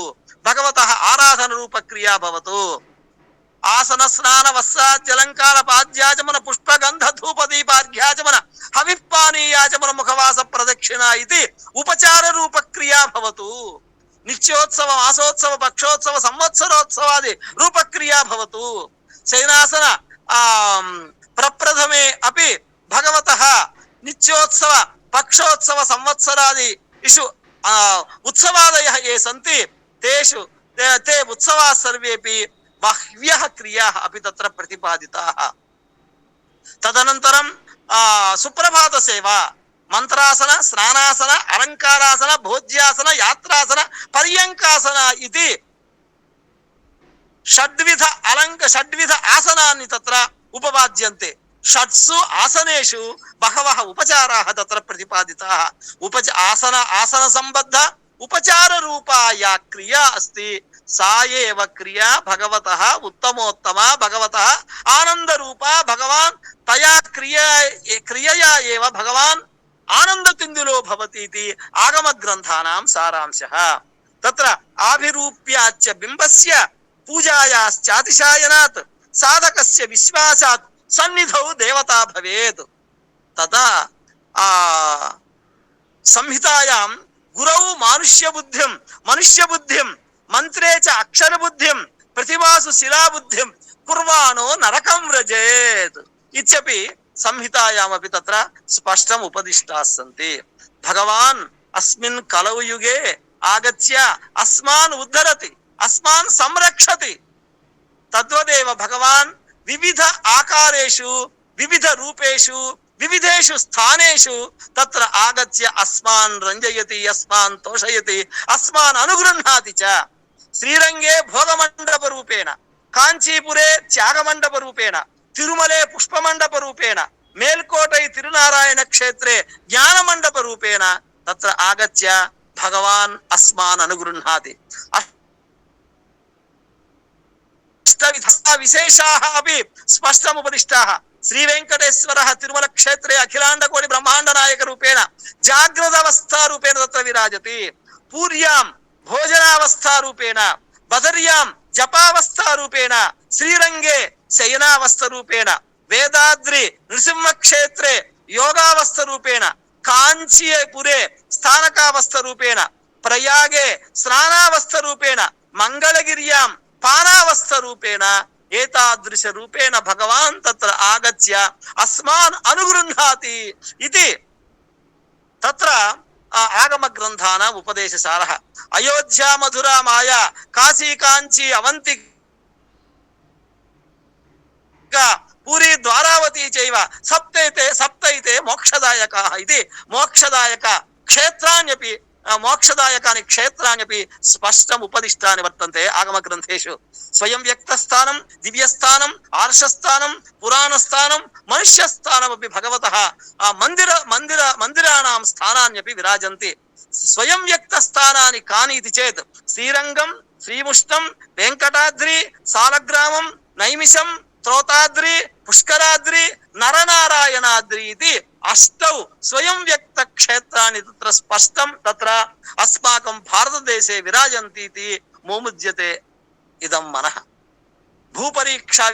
భగవతః ఆరాధన రూప క్రియా భవతు ఆసన స్నాన వస్త్రాద్యలంకార పాద్యాచమన పుష్పగంధ ధూప దీపార్ఘ్యాచమన హవిపానీయాచమన ముఖవాస ప్రదక్షిణ ఇది ఉపచార రూప క్రియా భవతు నిత్యోత్సవ మాసోత్సవ పక్షోత్సవ సంవత్సరోత్సవాది రూపక్రియా భవతు శయనాసన ప్రప్రథమే అపి భగవతః నిత్యోత్సవ పక్షోత్సవ సంవత్సరాది ఇషు ఉత్సవాదయः ఏ సంతి తేషు తే ఉత్సవాः సర్వేపి బహ్వ్యः క్రియాः అపి తత్ర ప్రతిపాదితాः తదనంతరం సుప్రభాత సేవ మంత్రాసన స్నానాసన అలంకారాసన భోజ్యాసన యాత్రాసన పర్యంకాసన ఇది షడ్విధ ఆసనాన్ని తత్ర ఉపవాద్యంతే షట్సు ఆసనేషు బహవః ఉపచారాः తత్ర ప్రతిపాదితాः ఆసన సంబద్ధ ఉపచార రూపా యా క్రియా అస్తి సా ఏవ క్రియా భగవతః ఉత్తమోత్తమ భగవతః ఆనంద రూపా భగవాన్ తయా క్రియయా ఏవ భగవాన్ ఆనందతిందులో భవతి ఇది ఆగమ గ్రంథానాం సారాంశః తత్ర ఆభిరూప్యాచ బింబస్య పూజాయాశ్చాతిశాయనాత్ సాధకస్య విశ్వాసాత్ సన్నిధౌ దేవతా భవేత్ తదా సంహితాయాం గురౌ మనుష్య బుద్ధిం మంత్రే చ అక్షర బుద్ధిం ప్రతిమాసు శిలా బుద్ధిం కుర్వాణో నరకం వ్రజేత్ ఇత్యపి సంహితాయామపి తత్ర స్పష్టం ఉపదిష్టాः సంతి భగవాన్ అస్మిన్ కలౌ యుగే ఆగత్య అస్మాన్ ఉద్ధరతి అస్మాన్ సంరక్షతి తద్వదేవ భగవాన్ వివిధ ఆకారేషు వివిధ రూపేషు వివిధేషు స్థానేషు తత్ర ఆగత్య అస్మాన్ రంజయతి అస్మాన్ తోషయతి అస్మాన్ అనుగృహ్ణాతి చ శ్రీరంగే భోగమండప రూపేణ కాంచీపురే త్యాగమండప రూపేణ తిరుమలే పుష్పమండప రూపేణ మేల్కోటై తిరునారాయణ క్షేత్రే జ్ఞానమండప రూపేణ తత్ర ఆగత్య భగవాన్ అస్మాన్ అనుగృహ్ణాతి విశేషాः अपि స్పష్టముపదిష్టాः శ్రీ వెంకటేశ్వరः తిరుమల క్షేత్రే అఖిలాండ కోటి బ్రహ్మాండ నాయక రూపేణ జాగ్రదవస్థా రూపేణ తత్ర విరాజతి పూర్యాం భోజనావస్థా రూపేణ బదర్యాం జపావస్థా రూపేణ శ్రీరంగే శయనావస్థ రూపేణ వేదాద్రి నృసింహ క్షేత్రే యోగావస్థ రూపేణ కాంచీపురే స్థానకావస్థ రూపేణ ప్రయాగే స్నానావస్థ రూపేణ మంగళగిర్యాం పానావస్థ రూపేణ ఏతాదృశ రూపేణ భగవాన్ తత్ర ఆగత్య అస్మాన్ అనుగృహ్ణాతి ఇది తత్ర ఆగమ గ్రంథాన ఉపదేశసారః అయోధ్య మధుర మాయా కాశీ కాంచీ అవంతి పూరి ద్వారావతి చైవ సప్తైతే మోక్షదాయకాః ఇది మోక్షదాయక క్షేత్రాన్యపి మోక్షదాయకాని క్షేత్రాన్యపి స్పష్టం ఉపదిష్టాని వర్తంతే ఆగమ గ్రంథేషు స్వయం వ్యక్త స్థానం దివ్యస్థానం ఆర్షస్థానం పురాణస్థానం మనుష్యస్థానమపి భగవతః మందిరాణాం స్థానాన్యపి విరాజంతి స్వయం వ్యక్త స్థానాని కాని ఇది చేత్ శ్రీరంగం శ్రీముష్టం వెంకటాద్రి సాలగ్రామం నైమిషం త్రోతాద్రి పుష్కరాద్రి నరనారాయణాద్రి ఇది అష్టౌ స్వయం వ్యక్త క్షేత్రాన్ని తత్ర స్పష్టం తత్ర అస్మాకం భారతదేశే విరాజంతి ఇది మోముద్యతే ఇదం మనః భూపరీక్షా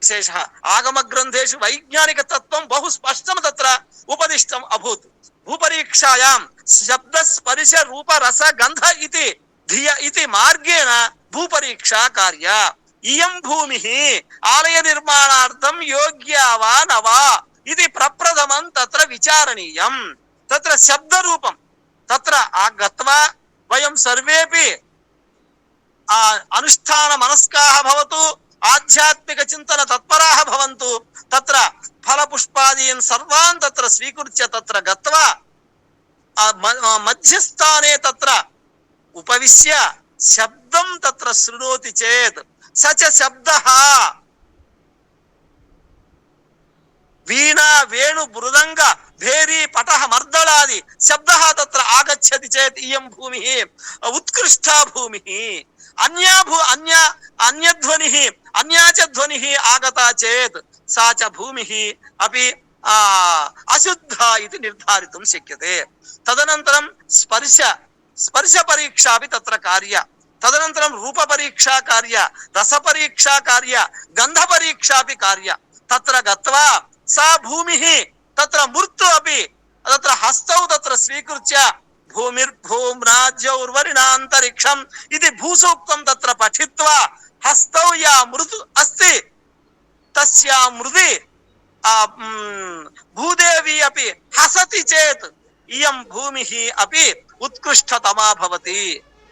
విశేషः ఆగమ గ్రంథేషు వైజ్ఞానిక తత్వం బహు స్పష్టం తత్ర ఉపదిష్టం అభూత్ భూపరీక్షాయాం శబ్ద స్పర్శ రూప రస గంధ ఇది ధియ ఇది మార్గేణ భూపరీక్షా కార్య ఇయం భూమి ఆలయ నిర్మాణార్థం యోగ్యా వా నవా ఇది ప్రప్రథమం తత్ర విచారణీయం తత్ర శబ్ద రూపం తత్ర గత్వా వయం సర్వేపి అనుష్ఠాన మనస్కాః భవతు ఆధ్యాత్మిక చింతన తత్పరాः భవంతు తత్ర ఫలపుష్పాదీన్ సర్వాన్ తత్ర స్వీకృత్య తత్ర గత్వా మధ్యస్థానే తత్ర ఉపవిశ్య శబ్దం తత్ర శృణోతి చేత్ స చ శబ్దః వీణా వేణు మృదంగ భేరీ పటః మర్దళాది శబ్దః తత్ర ఆగచ్చతి చేత్ ఇయం భూమిః ఉత్కృష్టా భూమిః అన్యధ్వనిః అన్యా చ ధ్వనిః ఆగతా చేత్ సా చ భూమిః అపి అశుద్ధా ఇది నిర్ధారితుం శక్యతే. తదనంతరం స్పర్శ పరీక్షా అపి తత్ర కార్య, తదనంతరం రూప పరీక్షా కార్య, రస పరీక్షా కార్య, గంధ పరీక్షా అపి కార్య. తత్ర గత్వా సా భూమిః తత్ర మూర్తో అపి తత్ర హస్తౌ తత్ర స్వీకృత్య భూమిర్భూమ్రాజ్యౌర్వరిణాంతరిక్షం ఇది భూసూక్తం తత్ర పఠిత్వా హస్తౌ యా మృదు అస్తి తస్యా మృది భూదేవి అపి హసతి చేత్ ఇయం భూమిః అపి ఉత్కృష్టతమా భవతి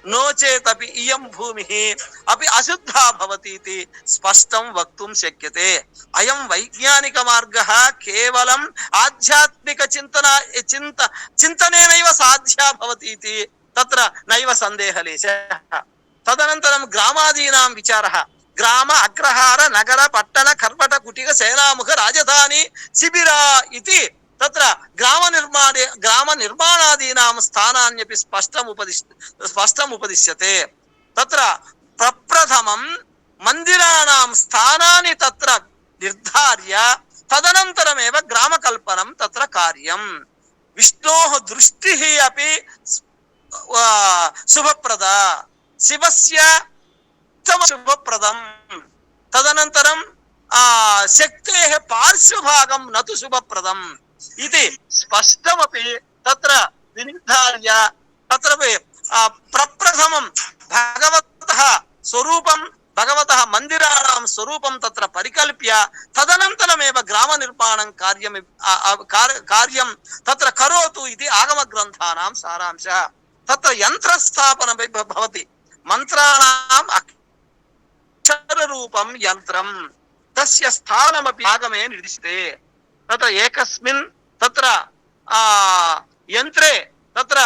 నో చేత్ అపి ఇయం భూమిః అపి అశుద్ధా భవతి ఇది స్పష్టం వక్తుం శక్యతే. అయం వైజ్ఞానిక మార్గః కేవలం ఆధ్యాత్మిక చింతనేనైవ సాధ్యా భవతి ఇది తత్ర నైవ సందేహలేశः. తదనంతరం గ్రామాదీనాం విచారः. గ్రామ అగ్రహార నగర పట్టణ కర్పట కుటిక సేనాముఖ రాజధాని శిబిరా ఇది తత్ర గ్రామ నిర్మాణాదీనాం స్థానాన్యపి స్పష్టం ఉపదిశ్యతే. తత్ర ప్రప్రథమం మందిరాణాం స్థానాని తత్ర నిర్ధార్య తదనంతరమేవ గ్రామకల్పనం తత్ర కార్యం. విష్ణోః దృష్టిః అపి శుభప్రద, శివస్య శుభప్రదం. తదనంతరం శక్తేః పార్శ్వభాగం నతు శుభప్రదం ఇది స్పష్టమపి తత్ర వినిర్ధార్య తత్ర ప్రప్రథమం భగవతః స్వరూపం భగవతః మందిరాణాం స్వరూపం తత్ర పరికల్ప్య తదనంతరమేవ గ్రామ నిర్మాణం కార్యం తత్ర కరోతు ఇది ఆగమ గ్రంథానాం సారాంశः. తత్ర యంత్రస్థాపనం భవతి. మంత్రాణాం అక్షరరూపం యంత్రం తస్య స్థానమపి ఆగమే నిర్దిశ్యతే. తత్ర ఏకస్మిన్ తత్ర యంత్రే తత్ర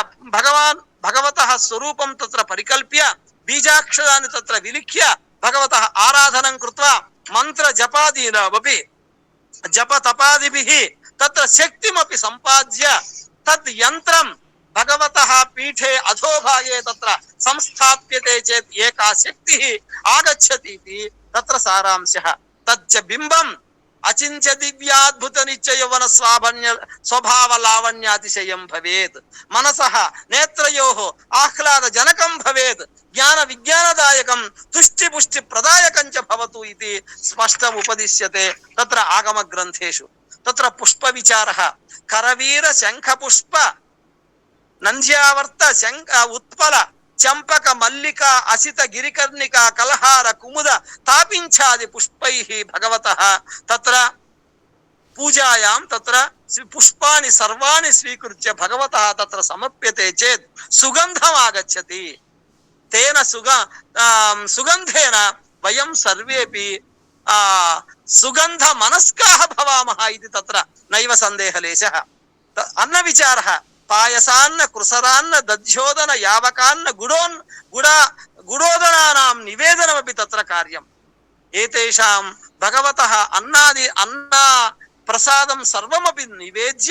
భగవతః స్వరూపం తత్ర పరికల్ప్య బీజాక్షరాన్ని తత్ర విలిఖ్య భగవతః ఆరాధనం కృత్వా మంత్ర జపాదీనామపి జప తపాదిభిః తత్ర శక్తిమపి సంపాద్య తద్ యంత్రం భగవతః పీఠే అధోభాగే తత్ర సంస్థాప్యతే చేత్ ఏకా శక్తిః ఆగచ్చతి ఇది తత్ర సారాంశः. తచ్చ బింబం అచింత్య దివ్యాద్భుత నిత్య యౌవన స్వభావ లావణ్యాతిశయం భవేత్. మనసః నేత్రయోః ఆహ్లాదజనకం భవేత్. జ్ఞాన విజ్ఞానదాయకం తుష్టి పుష్టి ప్రదాయకం చ భవతు ఇది స్పష్టం ఉపదిశ్యతే తత్ర ఆగమ గ్రంథేషు. తత్ర పుష్ప విచారः. కరవీర శంఖ పుష్ప నంద్యావర్త శంఖ ఉత్పల చంపక మల్లిక అసిత గిరికర్ణిక కలహార కుముద తాపించాది పుష్పైః భగవతః తత్ర పూజాయాం తత్ర పుష్పాని సర్వాణి స్వీకృత్య భగవతః తత్ర సమర్ప్యతే చేత్ సుగంధం ఆగచ్చతి. తేన సుగంధేన వయం సర్వేపి సుగంధ మనస్కాః భవామః ఇది తత్ర నైవ సందేహలేశः. అన్న విచారः. పాయసాన్న కృసరాన్న దధ్యోదన యావకాన్న గుడోదనానాం నివేదనమపి తత్ర కార్యం. ఏతేషాం భగవతః అన్నా ప్రసాదం సర్వమపి నివేద్య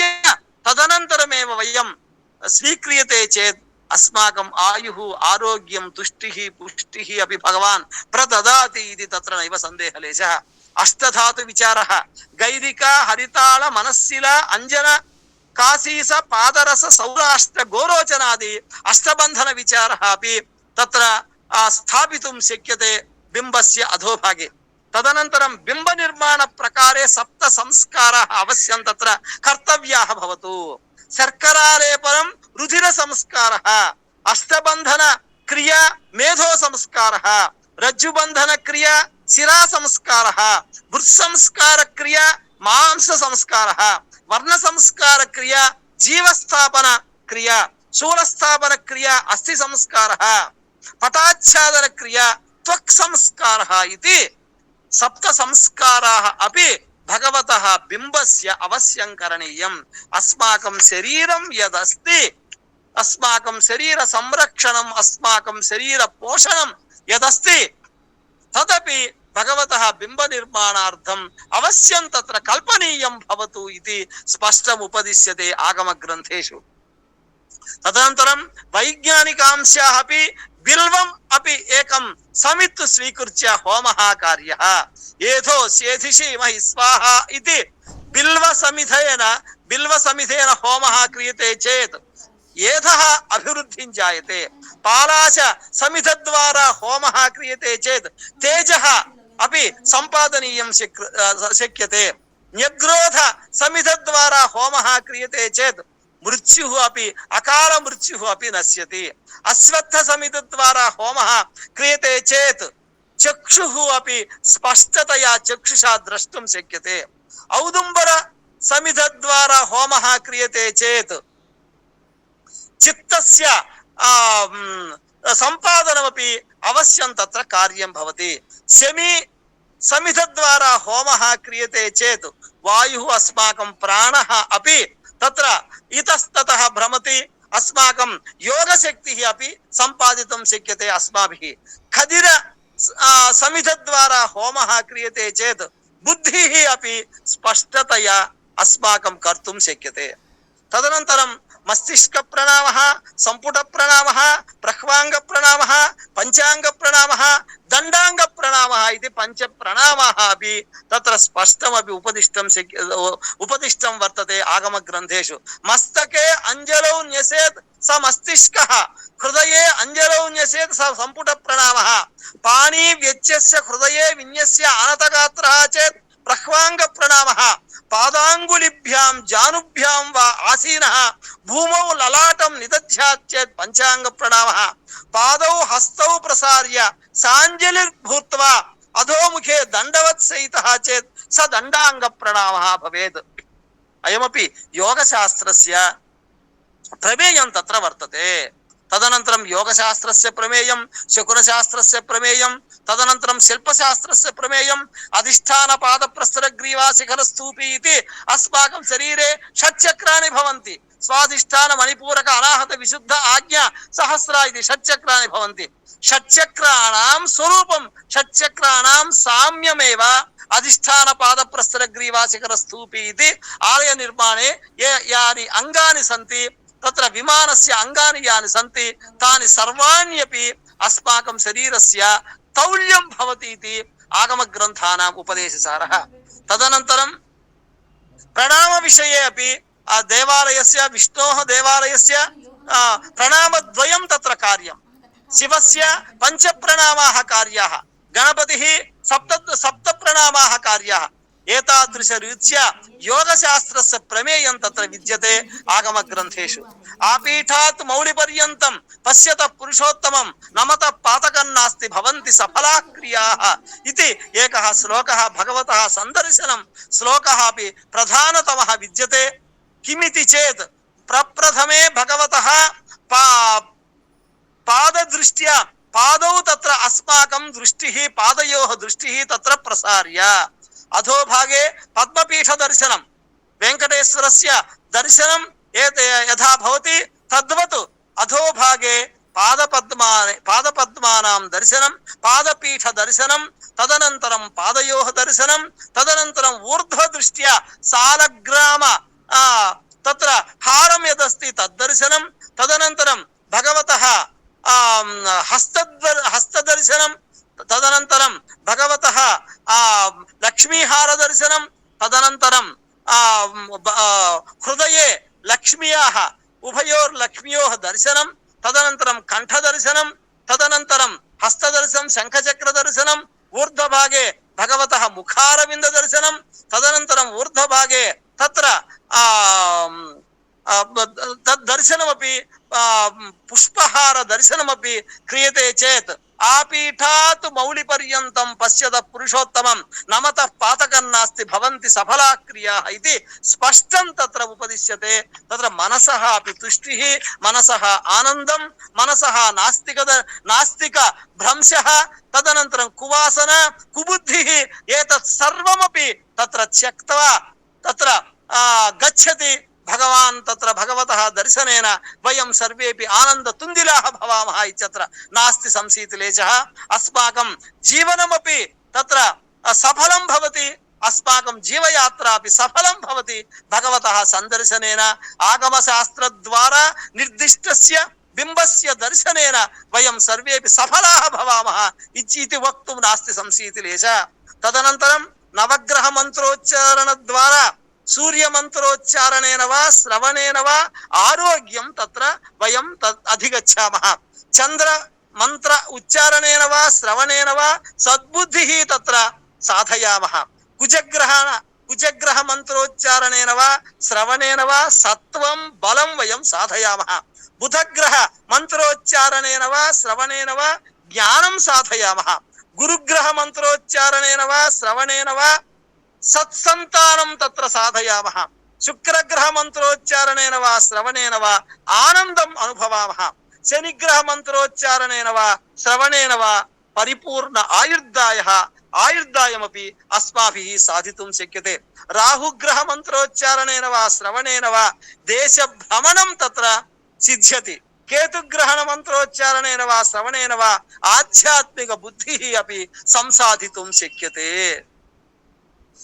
తదనంతరమేవ వయం స్వీక్రియతే చేత్ అస్మాకం ఆయుః ఆరోగ్యం తుష్టిః పుష్టిః అపి భగవాన్ ప్రదదాతి ఇది తత్ర నైవ సందేహలేశः. అష్టధాతు విచారः. గైరిక హరితాళ మనస్సిల అంజన కాశీస పాదరస సౌరాష్ట్ర గోరోచనాది అష్టబంధన విచారः అపి తత్ర స్థాపితుం శక్యతే బింబస్య అధోభాగే. తదనంతరం బింబ నిర్మాణ ప్రకారే సప్త సంస్కారాः అవశ్యం తత్ర కర్తవ్యాः భవతు. శర్కరాలేపనం రుధిర సంస్కారः, అష్టబంధన క్రియ మేధో సంస్కారः, రజ్జుబంధన క్రియ శిరా సంస్కారः, భృత్సంస్కార క్రియ మాంస సంస్కారः, వర్ణ సంస్కార క్రియ జీవస్థాపన క్రియ, శూలస్థాపన క్రియ అస్థి సంస్కారः, పటాచ్ఛాదన క్రియ త్వక్ సంస్కారः ఇది సప్త సంస్కారాः अपि భగవతः బింబస్య అవశ్యం కరణీయం. అస్మాకం శరీరం యదస్తి, అస్మాకం శరీర సంరక్షణం, అస్మాకం శరీర పోషణం యదస్తి తదపి భగవతः బింబ నిర్మాణార్థం అవశ్యం తత్ర కల్పనీయం భవతు ఇది స్పష్టం ఉపదిశ్యతే ఆగమ గ్రంథేషు. తదనంతరం వైజ్ఞానికాంశాः अपि బిల్వం अपि ఏకం సమిత్ స్వీకృత్య హోమః కార్యః. ఏథో సేధిషీమహి స్వాహా ఇది బిల్వ సమిధేన హోమః క్రియతే చేత్ ఏధః అభివృద్ధిం జాయతే. పాలాశ సమిధ ద్వారా హోమః క్రియతే చేత్ తేజః अपि సంపాదనీయం శక్యతే. న్యగ్రోధ సమిధ ద్వారా హోమః క్రియతే చేత్ మృత్యుః अपि అకాల మృత్యుః अपि నశ్యతి. అశ్వత్థ సమిధ ద్వారా హోమః క్రియతే చేత్ చక్షుః अपि స్పష్టతయా చక్షుషా ద్రష్టుం శక్యతే. ఔదుంబర సమిధ ద్వారా హోమః క్రియతే చేత్ చిత్తస్య సంపాదనమపి అవశ్యం తత్ర కార్యం భవతి. శమీ సమిధ ద్వారా హోమః క్రియతే చేత్ వాయుః అస్మాకం ప్రాణః अपि తత్ర ఇతస్తతః భ్రమతి. అస్మాకం యోగశక్తిః अपि సంపాదితం శక్యతే అస్మాభిః. ఖదిర సమిధ ద్వారా హోమః క్రియతే చేత్ బుద్ధిః अपि స్పష్టతయా అస్మాకం కర్తుం శక్యతే. తదనంతరం మస్తిష్క ప్రణామః, సంపుట ప్రణామః, ప్రహ్వాంగ ప్రణామః, పంచాంగ ప్రణామః, దండాంగ ప్రణామః ఇది పంచ ప్రణామः अपि తత్ర స్పష్టమపి ఉపదిష్టం వర్తతే ఆగమ గ్రంథేషు. మస్తకే అంజలౌ న్యసేత్ స మస్తిష్కః, హృదయే అంజలౌ న్యసేత్ స సంపుట ప్రణామః, పాణీ వ్యచ్యస్య హృదయే విన్యస్య అనతగాత్రః చేత్ ప్రహ్వాంగ ప్రణామః, పాదాంగులిభ్యాం జానుభ్యాం వా ఆసీనః భూమౌ లలాటం నిదధ్యాత్ చేత్ పంచాంగ ప్రణామః, పాదౌ హస్తౌ ప్రసార్య సాంజలిర్భూత్వా అధోముఖే దండవత్ సహితః చేత్ స దండాంగ ప్రణామః భవేత్. అయమపి యోగశాస్త్రస్య ప్రమేయం తత్ర వర్తతే. తదనంతరం యోగశాస్త్రస్య ప్రమేయం, శకునశాస్త్రస్య ప్రమేయం, తదనంతరం శిల్పశాస్త్రస్య ప్రమేయం. అధిష్టాన పాద ప్రస్తర గ్రీవా శిఖర స్తూపి ఇది అస్మాకం శరీరే షట్చక్రాని భవంతి. స్వాధిష్టాన మణిపూరక అనాహత విశుద్ధ ఆజ్ఞా సహస్ర ఇది షట్చక్రాని భవంతి. షట్చక్రాణాం స్వరూపం షట్చక్రాణాం సామ్యమేవ అధిష్టాన పాద ప్రస్తర గ్రీవా శిఖర స్తూపి ఇది ఆలయ నిర్మాణే యాని అంగాని సంతి తత్ర విమానస్య అంగాని యాని సంతి తాని సర్వాణ్యపి అస్మాకం శరీరస్య తౌల్యం భవతి ఇది ఆగమ గ్రంథానాం ఉపదేశసారః. తదనంతరం ప్రణామ విషయే అపి ఆ దేవాలయస్య విష్ణోః దేవాలయస్య ప్రణామద్వయం తత్ర కార్యం. శివస్య పంచ ప్రణామాః కార్యాః, గణపతిః సప్త ప్రణామాః కార్యాః. ఏతాదృశ రీత్యా యోగశాస్త్రస్య ప్రమేయం తత్ర విద్యతే ఆగమ గ్రంథేషు. ఆపీఠాత్ మౌళి పర్యంతం పశ్యత పురుషోత్తమం నమత పాతకం నాస్తి భవంతి సఫలా క్రియాః ఇది ఏకః శ్లోకః భగవతః సందర్శనం శ్లోకః అపి ప్రధానతమః విద్యతే. కిమితి చేత్ ప్రప్రథమే భగవతః పాదదృష్ట్యా పాదౌ తత్ర అస్మాకం దృష్టిః పాదయోః దృష్టిః తత్ర ప్రసార్య. అధోభాగే పద్మపీఠ దర్శనం, వెంకటేశ్వరస్య దర్శనం యథా భవతి తద్వత్ అధోభాగే పాదపద్మానాం దర్శనం, పాదపీఠ దర్శనం, తదనంతరం పాదయోః దర్శనం, తదనంతరం ఊర్ధ్వ దృష్ట్యా సాలగ్రామ తత్ర హారం యదస్తి తద్దర్శనం, తదనంతరం భగవతః హస్తదర్శనం, తదనంతరం భగవతః లక్ష్మీహార దర్శనం, తదనంతరం హృదయే లక్ష్మ్యాః ఉభయోర్లక్ష్మ్యోః దర్శనం, తదనంతరం కంఠ దర్శనం, తదనంతరం హస్తదర్శనం శంఖచక్ర దర్శనం, ఊర్ధ్వభాగే భగవతః ముఖారవింద దర్శనం, తదనంతరం ఊర్ధ్వభాగే తత్ర తద్దర్శనమపి పుష్పహార దర్శనమపి క్రియతే చేత్ ఆపీఠాత్ మౌళి పర్యంతం పశ్యత పురుషోత్తమం నమతః పాతకం నాస్తి భవంతి సఫలా క్రియాః ఇది స్పష్టం తత్ర ఉపదిశ్యతే. తత్ర మనసః అపి తుష్టిః, మనసః ఆనందం, మనసః నాస్తిక భ్రంశః, తదనంతరం కువాసన కుబుద్ధిః, एतत् सर्वमपि तत्र त्यक्त्वा तत्र गच्छति भगवान् तत्र भगवतः दर्शनेन वयं सर्वेपि आनन्दतुन्दिलाः भवामः इत्यत्र नास्ति संशीतिलेशः। अस्माकं जीवनमपि तत्र सफलं भवति, अस्माकं जीवयात्रापि सफलं भवति भगवतः सन्दर्शनेन। आगमशास्त्रद्वारा निर्दिष्टस्य बिम्बस्य दर्शनेन वयं सर्वेपि सफलाः भवामः इति वक्तुं नास्ति संशीतिलेशः। तदनन्तरं नवग्रह मंत्रोच्चारणद्वारा सूर्य मंत्रोच्चारणेन वा श्रवणेन वा आरोग्यं तत्र वयं अधिगच्छामः। चंद्र मंत्र उच्चारणेन वा श्रवणेन वा सद्बुद्धिः तत्र साधयामः। कुजग्रह मंत्रोच्चारणेन वा श्रवणेन वा सत्वं बलं वयं साधयामः। बुधग्रह मंत्रोच्चारणेन वा श्रवणेन वा ज्ञानं साधयामः। गुरुग्रह मंत्रोच्चारणेन वा श्रवणेन वा सत्संतानं तत्र साधयामः। शुक्रग्रह मंत्रोच्चारणेन वा श्रवणेन वा आनन्दम् अनुभवामः। शनिग्रह मंत्रोच्चारणेन वा श्रवणेन वा परिपूर्ण आयुर्दायमपि अस्माभिः साधितुं शक्यते। राहुग्रह मंत्रोच्चारणेन वा श्रवणेन वा देशभ्रमणं तत्र सिद्ध्यति। केतुग्रहण मंत्रोच्चारणेन वा श्रवणेन वा आध्यात्मिक बुद्धिः अपि संसाधितुं शक्यते।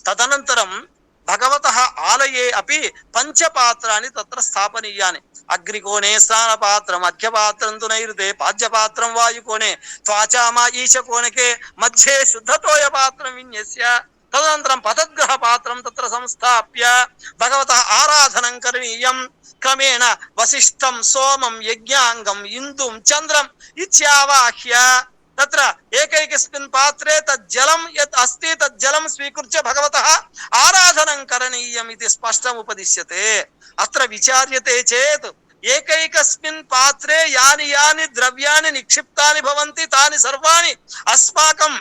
तदनन्तरं भगवतः आलये अपि पंचपात्राणि तत्र स्थापनीयानि। अग्निकोणे स्नानपात्रं, मध्यपात्रं तु नैऋते, पाद्यपात्रं वायुकोणे, त्वाचामा ईशकोणके, मध्ये शुद्धतोयपात्रं विन्यस्य तदनन्तरं पतद्ग्रहपात्रं तत्र संस्थाप्य भगवतः आराधनं करणीयं। क्रमेण वसिष्ठं सोमं यज्ञांगं इंदुं चंद्रम इत्यावाह्य तत्र एकैकस्मिन् पात्रे तज्जलं यत् अस्ति तज्जलं स्वीकृत्य भगवतः आराधनं करणीयम् इति स्पष्टम् उपदिश्यते। अत्र विचार्यते चेत् एकैकस्मिन् पात्रे यानि यानि द्रव्याणि निक्षिप्तानि भवन्ति तानि सर्वाणि अस्माकं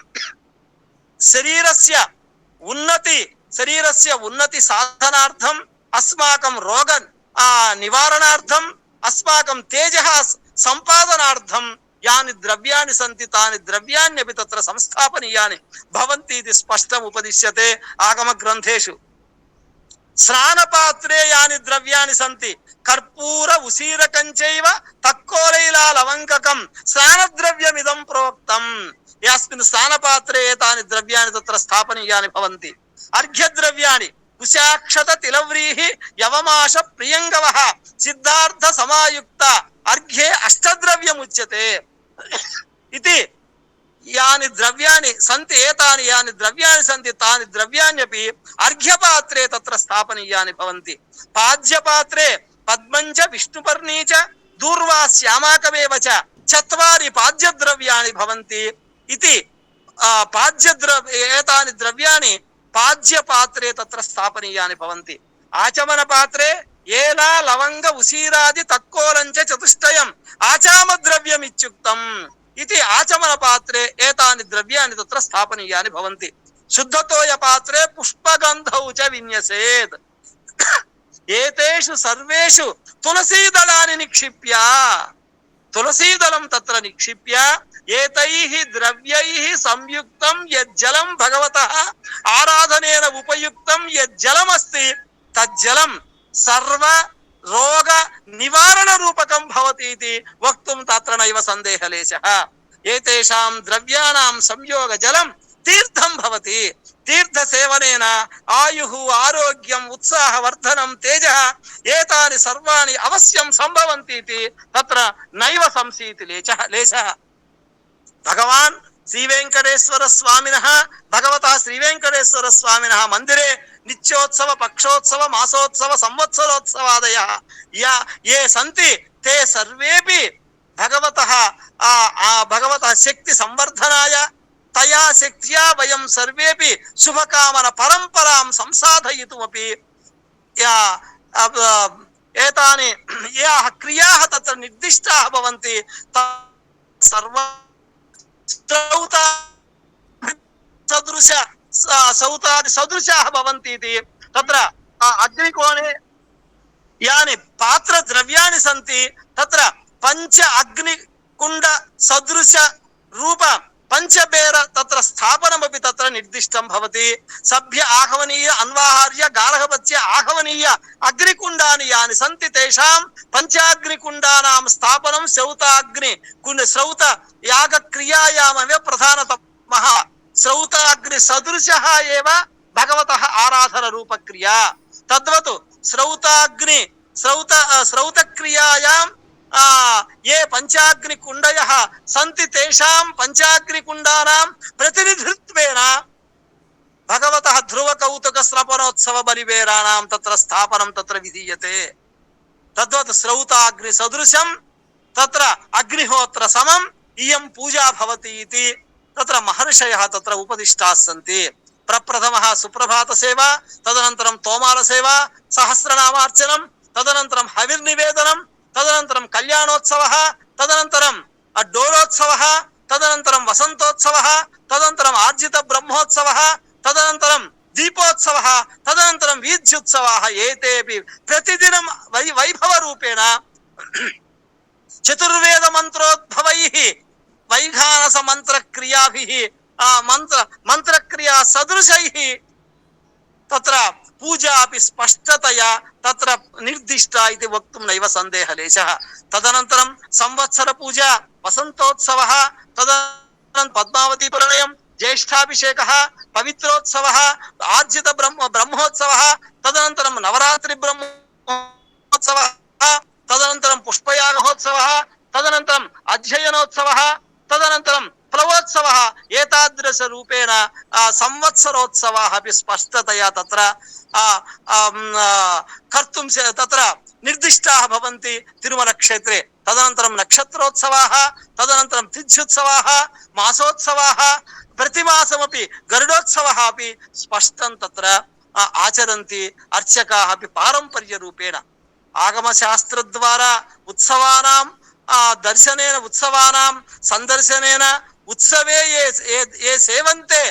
शरीरस्य उन्नति साधनार्थम्, अस्माकं रोग निवारणार्थम्, अस्माकं तेजः संपादनार्थं यानि द्रव्याणि सन्ति तानि द्रव्याण्यपि तत्र संस्थापनीयानि भवन्ति इति स्पष्टम् उपदिश्यते आगमग्रन्थेषु। स्नानपात्रे यानि द्रव्याणि सन्ति कर्पूर उसीरकञ्चैव तक्कोलैला लवङ्गकं स्नानद्रव्यमिदं प्रोक्तम्। यस्मिन् स्नानपात्रे एतानि द्रव्याणि तत्र स्थापनीयानि भवन्ति। अर्घ्यद्रव्याणि कुशाक्षत तिलव्रीः यवमाश प्रियङ्गवः सिद्धार्थ समायुक्त अर्घ्ये अष्टद्रव्यमुच्यते इति यानि द्रव्याणि सन्ति एतानि यानि द्रव्याणि सन्ति तानि द्रव्याण्यपि अर्घ्यपात्रे तत्र स्थापनीयानि भवन्ति। पाद्यपात्रे पद्मञ्च विष्णुपर्णी च दूर्वा श्यामाकमेव च चत्वारि पाद्यद्रव्याणि भवन्ति इति एतानि द्रव्याणि पाद्यपात्रे तत्र स्थापनीयानि भवन्ति। आचमनपात्रे एला लवंग उसीरादि तक्कोलञ्च चतुष्टयम् आचामद्रव्यमित्युक्तम् इति आचमनपात्रे एतानि द्रव्याणि तत्र स्थापनीयानि भवन्ति। शुद्धतोयपात्रे पुष्पगन्धौ च विन्यसेत्। एतेषु सर्वेषु तुलसीदलानि निक्षिप्य तुलसीदलं तत्र निक्षिप्य एतैः द्रव्यैः संयुक्तं यज्जलं भगवतः आराधनेन उपयुक्तं यज्जलमस्ति तज्जलं सर्व रोग निवारण रूपकं भवति इति वक्तुं तत्र नैव सन्देहलेशः। एतेषां द्रव्याणां संयोग जलं तीर्थं भवति। तीर्थसेवनेन आयुः आरोग्यम् उत्साहवर्धनं तेजः एतानि सर्वाणि अवश्यं सम्भवन्ति इति तत्र नैव संशीति लेशः। भगवान् श्रीवेंकटेश्वर स्वामिनः भगवतः श्रीवेंकटेश्वर स्वामिनः मंदिरे नित्योत्सव पक्षोत्सव मासोत्सव संवत्सरोत्सवादयः ये सन्ति ते सर्वेपि भगवतः शक्ति संवर्धनाय तया शक्त्या वयं सर्वेपि शुभकामना परंपरां संसाधयितुमपि एतानि याः क्रियाः तत्र निर्दिष्टाः भवन्ति सौतादि सदृशाः भवन्ति इति तत्र अग्निकोणे यानि पात्र द्रव्याणि सन्ति तत्र पंच अग्निकुंड सदृश रूप పంచబేర తత్ర స్థాపనమపి తత్ర నిర్దిష్టం భవతి. సభ్య ఆహవనీయ అన్వాహార్య గార్హపత్య ఆహవనీయ అగ్నికుండాని యాని సంతి తేషాం పంచాగ్నికుండానాం స్థాపనం శ్రౌత యాగ క్రియాయామవే ప్రధానతమః. శ్రౌతాగ్ని సదృశః ఏవ భగవతః ఆరాధన రూప క్రియా. తద్వత్ శ్రౌత క్రియాయాం ఏ పంచాగ్ని కుండయః సంతి తేషాం పంచాగ్ని కుండానాం ప్రతినిధిత్వేన భగవతః ధ్రువ కౌతుక స్రపనోత్సవ బలివేరాణాం తత్ర స్థాపనం తత్ర విధీయతే. తద్వత్ శ్రౌతాగ్ని సదృశం తత్ర అగ్నిహోత్ర సమం ఇయం పూజా భవతి ఇతి తత్ర మహర్షయః తత్ర ఉపదిష్టాః సంతి. ప్రప్రథమః సుప్రభాత సేవ, తదనంతరం తోమాల సేవ, సహస్రనామార్చనం, తదనంతరం హవిర్నివేదనం, తదనంతరం కళ్యాణోత్సవః, తదనంతరం డోలోత్సవః, తదనంతరం వసంతోత్సవః, తదనంతరం ఆర్జిత బ్రహ్మోత్సవః, తదనంతరం దీపోత్సవః, తదనంతరం వీధ్యుత్సవాः. ఏతేపి ప్రతిదినం వైభవ రూపేణ చతుర్వేద మంత్రోద్భవైః వైఖానస మంత్ర క్రియాభిః మంత్రక్రియా సదృశైః తత్ర పూజా అపి స్పష్టతయా తత్ర నిర్దిష్ట ఇది వక్తుం నైవ సందేహలేశః. తదనంతరం సంవత్సర పూజ, వసంతోత్సవః, తదనంతరం పద్మావతీ పరిణయం, జ్యేష్ఠాభిషేకః, పవిత్రోత్సవః, ఆర్జిత బ్రహ్మోత్సవః, తదనంతరం నవరాత్రి బ్రహ్మోత్సవః, తదనంతరం పుష్పయాగోత్సవః, తదనంతరం అధ్యయనోత్సవః, తదనంతరం ప్లవోత్సవః. ఏతాదృశ రూపేణ సంవత్సరోత్సవాः अपि స్పష్టతయా తత్ర కర్తుం తత్ర నిర్దిష్టాः భవంతి తిరుమల క్షేత్రే. తదనంతరం నక్షత్రోత్సవాः, తదనంతరం తిథ్యుత్సవాः, మాసోత్సవాः, प्रतिमासमपि गरुडोत्सवः अपि स्पष्टं तत्र आचरन्ति अर्चकाः अपि पारंपर्यरूपेण. आगमशास्त्रद्वारा उत्सवानां दर्शनेन उत्सवानां संदर्शनेन उत्सवे ये सेवन्ते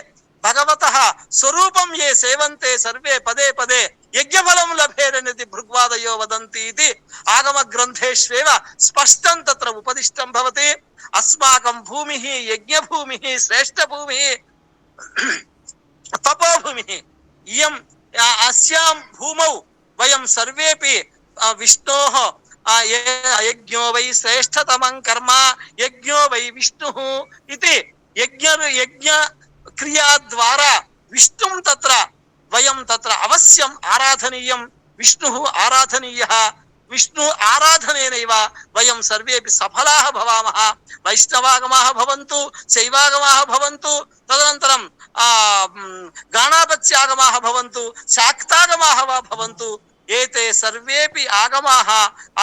भगवतः स्वरूपं ये सेवन्ते सर्वे पदे पदे यज्ञफलं लभेरनिति भृग्वादयो वदन्ति इति आगमग्रन्थेष्वेव स्पष्टं तत्र उपदिष्टं भवति. अस्माकं भूमिः यज्ञभूमिः श्रेष्ठभूमिः तपोभूमिः. इयं अस्यां भूमौ वयं सर्वेपि विष्णोः यज्ञो वै श्रेष्ठतमं कर्म यज्ञो वै विष्णुः इति यज्ञ क्रिया द्वारा विष्णुं तत्र वयं तत्र अवश्यम् आराधनीयं. विष्णुः आराधनीयः. विष्णु आराधनेनैव वयं सर्वेपि सफलाः भवामः. वैष्णवागमाः भवन्तु, शैवागमाः भवन्तु, तदनन्तरं गाणापत्यागमाः भवन्तु, शाक्तागमाः वा भवन्तु, एते सर्वेपि आगमाः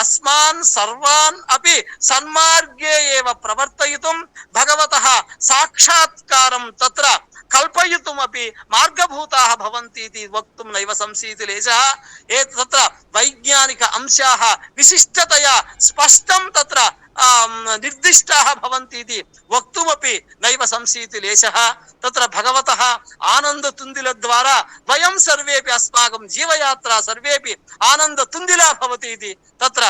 अस्मान् सर्वान् अपि सन्मार्गे एव प्रवर्तयितुं भगवतः साक्षात्कारं तत्र कल्पयितुमपि मार्गभूताः भवन्ति इति वक्तुं नैव संशीति लेशः. तत्र वैज्ञानिक अंशाः विशिष्टतया स्पष्टं तत्र निर्दिष्टाः भवन्ति इति वक्तुमपि नैव संशीति लेशः. तत्र भगवतः आनन्दतुन्दिलद्वारा वयं सर्वेपि अस्माकं जीवयात्रा सर्वेपि आनन्दतुन्दिला भवति इति तत्र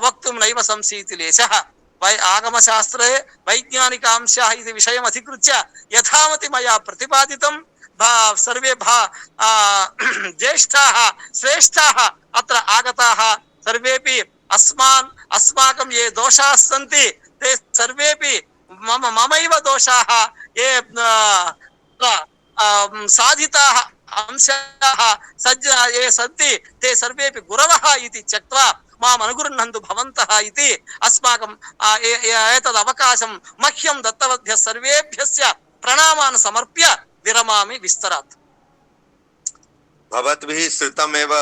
वक्तुं नैव संशीति लेशः. आगमशास्त्रे वैज्ञानिक अंशाः इति विषयम् अधिकृत्य यथामति मया प्रतिपादितं सर्वे ज्येष्ठाः श्रेष्ठाः अत्र आगताः सर्वेपि अस्माकं ये दोषाः सन्ति ते सर्वेपि ममैव दोषाः ये साधिताः अंशाः ये सन्ति ते सर्वेपि गुरवः इति त्यक्त्वा माम् अनुगृह्णन्तु भवन्तः इति अस्माकं एतद् अवकाशं मह्यं दत्तवद्भ्यः सर्वेभ्यश्च प्रणामान् समर्प्य विरमामि विस्तरात्. भवद्भिः श्रुतमेव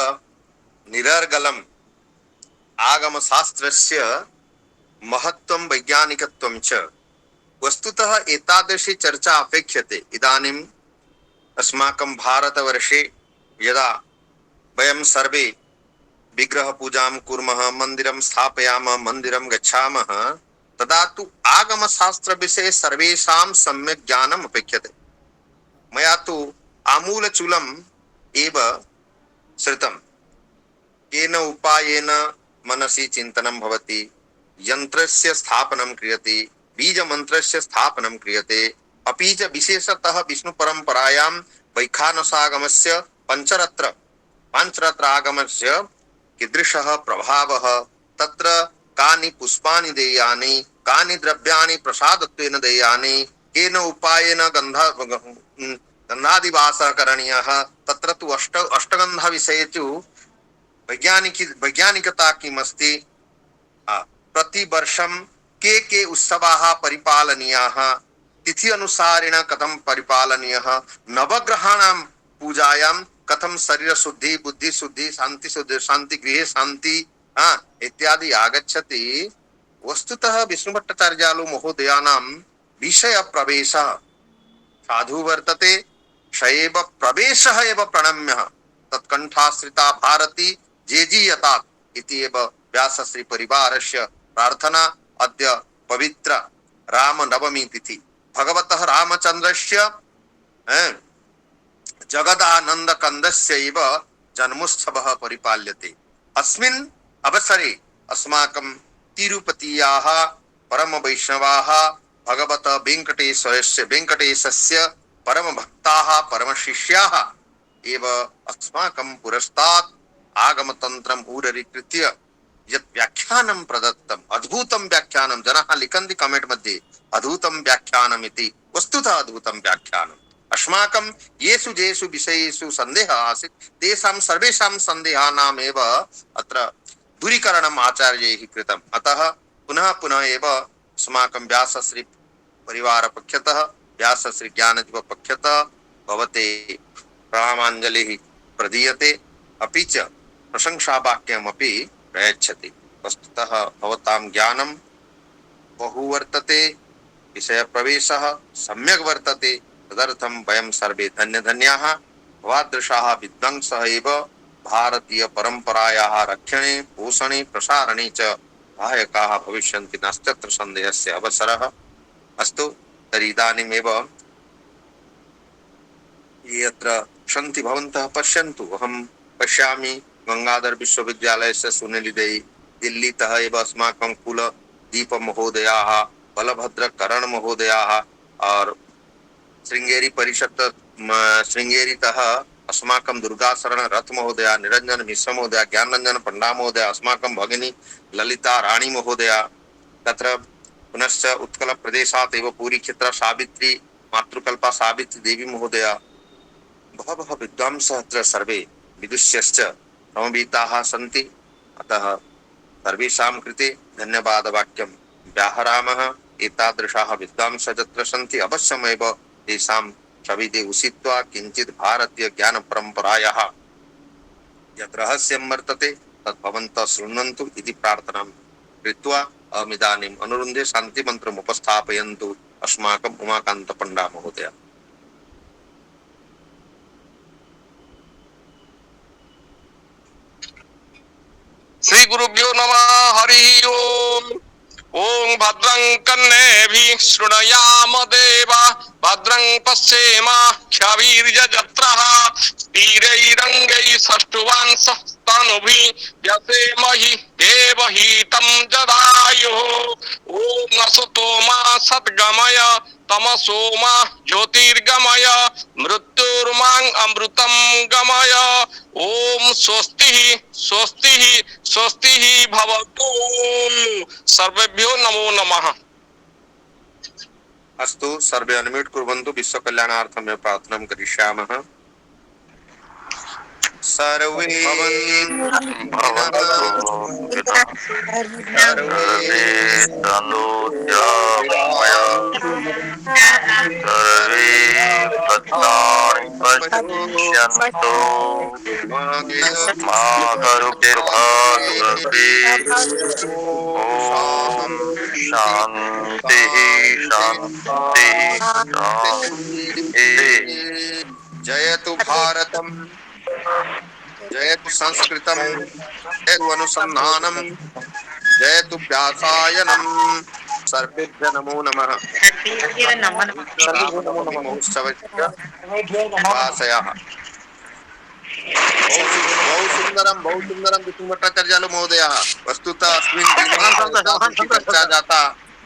निरर्गलम् आगमशास्त्रस्य महत्त्वं वैज्ञानिकत्वं च. वस्तुतः एतादृशी चर्चा अपेक्ष्यते. इदानीम् अस्माकं भारतवर्षे यदा वयं सर्वे विग्रह पूजां कुर्मः, मन्दिरं स्थापयामः, मन्दिरं गच्छामः, तदा तु आगमशास्त्रविषये सर्वेषां सम्यक् ज्ञानम् अपेक्ष्यते. मया तु आमूलचूलम् एव श्रुतं. केन उपायेन मनसि चिन्तनं भवति, यन्त्रस्य स्थापनं क्रियते, बीजमन्त्रस्य स्थापनं क्रियते, अपि च विशेषतः विष्णुपरम्परायां वैखानसागमस्य पाञ्चरत्र आगमस्य कीदृशः प्रभावः, तत्र कानि पुष्पाणि देयानि, कानि द्रव्याणि प्रसादत्वेन देयानि, केन उपायेन गन्धादिवासः करणीयः, तत्र तु अष्टगन्धविषये तु वैज्ञानिकता किमस्ति, प्रतिवर्षं के उत्सवाः परिपालनीयाः, तिथि अनुसारेण कथं परिपालनीयः, नवग्रहाणां पूजायां कथं शरीर शुद्धि, बुद्धि शुद्धि, शांति शुद्धि, शांति गृहे शांति इत्यादि आगच्छति। वस्तुतः विष्णुभट्टाचार्यालु महोदयानां विषय प्रवेशः साधु वर्तते, शैव प्रवेशः एव प्रणम्यः तत्कण्ठाश्रिता भारती जेजीयतात् इति एव व्यासश्री परिवारस्य प्रार्थना। अद्य पवित्र रामनवमी तिथि भगवतः रामचन्द्रस्य जगदानन्दकन्दस्य एव जन्मोत्सवः परिपाल्यते। अस्मिन् अवसरे अस्माकं तिरुपतीयाः परमवैष्णवाः भगवतः वेङ्कटेशस्य परमभक्ताः परमशिष्याः एव अस्माकं पुरस्तात् आगमतन्त्रम् ऊररीकृत्य यत् व्याख्यानं प्रदत्तम्, अद्भुतं व्याख्यानं, जनाः लिखन्ति कमेंट मध्ये अद्भुतं व्याख्यानम् इति। वस्तुतः अद्भुतं व्याख्यानम्। अस्माकं येषु येषु विषयेषु सन्देहः आसीत् तेषां सर्वेषां सन्देहानाम् एव अत्र दूरीकरणम् आचार्यैः कृतम्। अतः पुनः पुनः एव अस्माकं व्यासश्री परिवार पक्षतः, व्यासश्री ज्ञानदीप पक्षतः भवते प्रणामाञ्जलिः प्रदीयते, अपि च प्रशंसावाक्यमपि प्रयच्छति। वस्तुतः भवतां ज्ञानं बहु वर्तते, विषय प्रवेशः सम्यक् वर्तते, तदर्थं वयं सर्वे धन्यधन्याः। भवादृशाः विद्वांसः एव भारतीय परम्परायाः रक्षणे, पोषणे, प्रसारणे च सहायकाः भविष्यन्ति, नास्त्यत्र सन्देहस्य अवसरः। अस्तु, तर्हि इदानीमेव ये अत्र सन्ति भवन्तः पश्यन्तु। अहं पश्यामि गंगाधर विश्वविद्यालयस्य सुनीलदेयी, दिल्लीतः एव अस्माकं कुलदीप महोदयाः, बलभद्रकरण महोदयाः, और श्रृंगेरी परिषद श्रृंगेरीतः अस्माकं दुर्गाशरण रथ महोदया, निरंजन मिश्र महोदया, ज्ञानरंजन पंडा महोदया, अस्माकं भगिनी ललिता राणी महोदया, तत्र पुनश्च उत्कल प्रदेशात् एव पूरी क्षेत्र सावित्री मातृकल्पा सावित्री देवी महोदया, बहवः विद्वांसः अत्र सर्वे विदुष्यश्च समवेताः सन्ति। अतः सर्वेषां कृते धन्यवादवाक्यं व्याहरामः। एतादृशाः विद्वांसः यत्र सन्ति अवश्यमेव तेषां सविधे उषित्वा किञ्चित् भारतीय ज्ञान परम्परायाः यत् रहस्यं वर्तते तत् भवन्तः शृण्वन्तु इति प्रार्थनां कृत्वा अहमिदानीम् अनुरुन्धे शान्तिमन्त्रम् उपस्थापयन्तु अस्माकम् उमाकान्त पण्डा महोदय। श्री गुरुभ्यो नमः। हरि ओम। ओम भद्रं कर्णेभिः शृणुयाम देवा, भद्रं पश्येमाक्षवीर्यजत्रः, स्थिरैरङ्गैः षष्ठुवांसस्तनुभिः व्यसेमहि देवहितं जदायुः। ओम असतो मा सद्गमय, तमसो मा ज्योतिर्गमय, मृत्युर्मां अमृतं गमय। ओम स्वस्ति स्वस्ति स्वस्ति भवतु। सर्वेभ्यो नमो नमः। अस्तु, सर्वे अनम्यूट कुर्वन्तु, विश्व कल्याणार्थं मे प्रार्थनां करिष्यामः। सर्वे भवन्तु सर्वे सन्तु सर्वे भद्राणि पश्यन्तु मा करुणानिधि। ओम शान्तिः शान्तिः शान्तिः। जयतु भारतम्, जयतु संस्कृतम्, जयतु अनुसन्धानम्, जयतु व्यासायनम्। सर्वेभ्यः नमो नमः। रामनवमी महोत्सवस्य शुभाशयाः। बहु सुन्दरं विष्णुभट्टाचार्यालु महोदयः। वस्तुतः अस्मिन् दिने एतादृशी चर्चा जाता,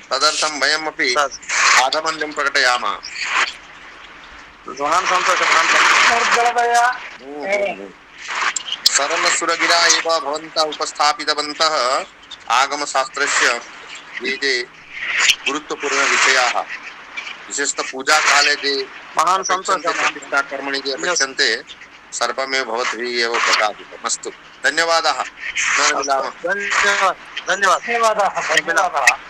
तदर्थं वयमपि आगमन्यं प्रकटयामः। महान् सन्तोषः, महान् सन्तोषः। सरलसुरगिरा एव भवन्तः उपस्थापितवन्तः आगमशास्त्रस्य ये गुरुत्वपूर्णविषयाः, विशेषतः पूजाकाले ये महान् सन्तोषः, प्रतिष्ठाकर्मणि ये अपेक्षन्ते सर्वमेव भवद्भिः एव प्रतिपादितमस्तु। धन्यवादाः। धन्यवादः, धन्यवादः, धन्यवादः।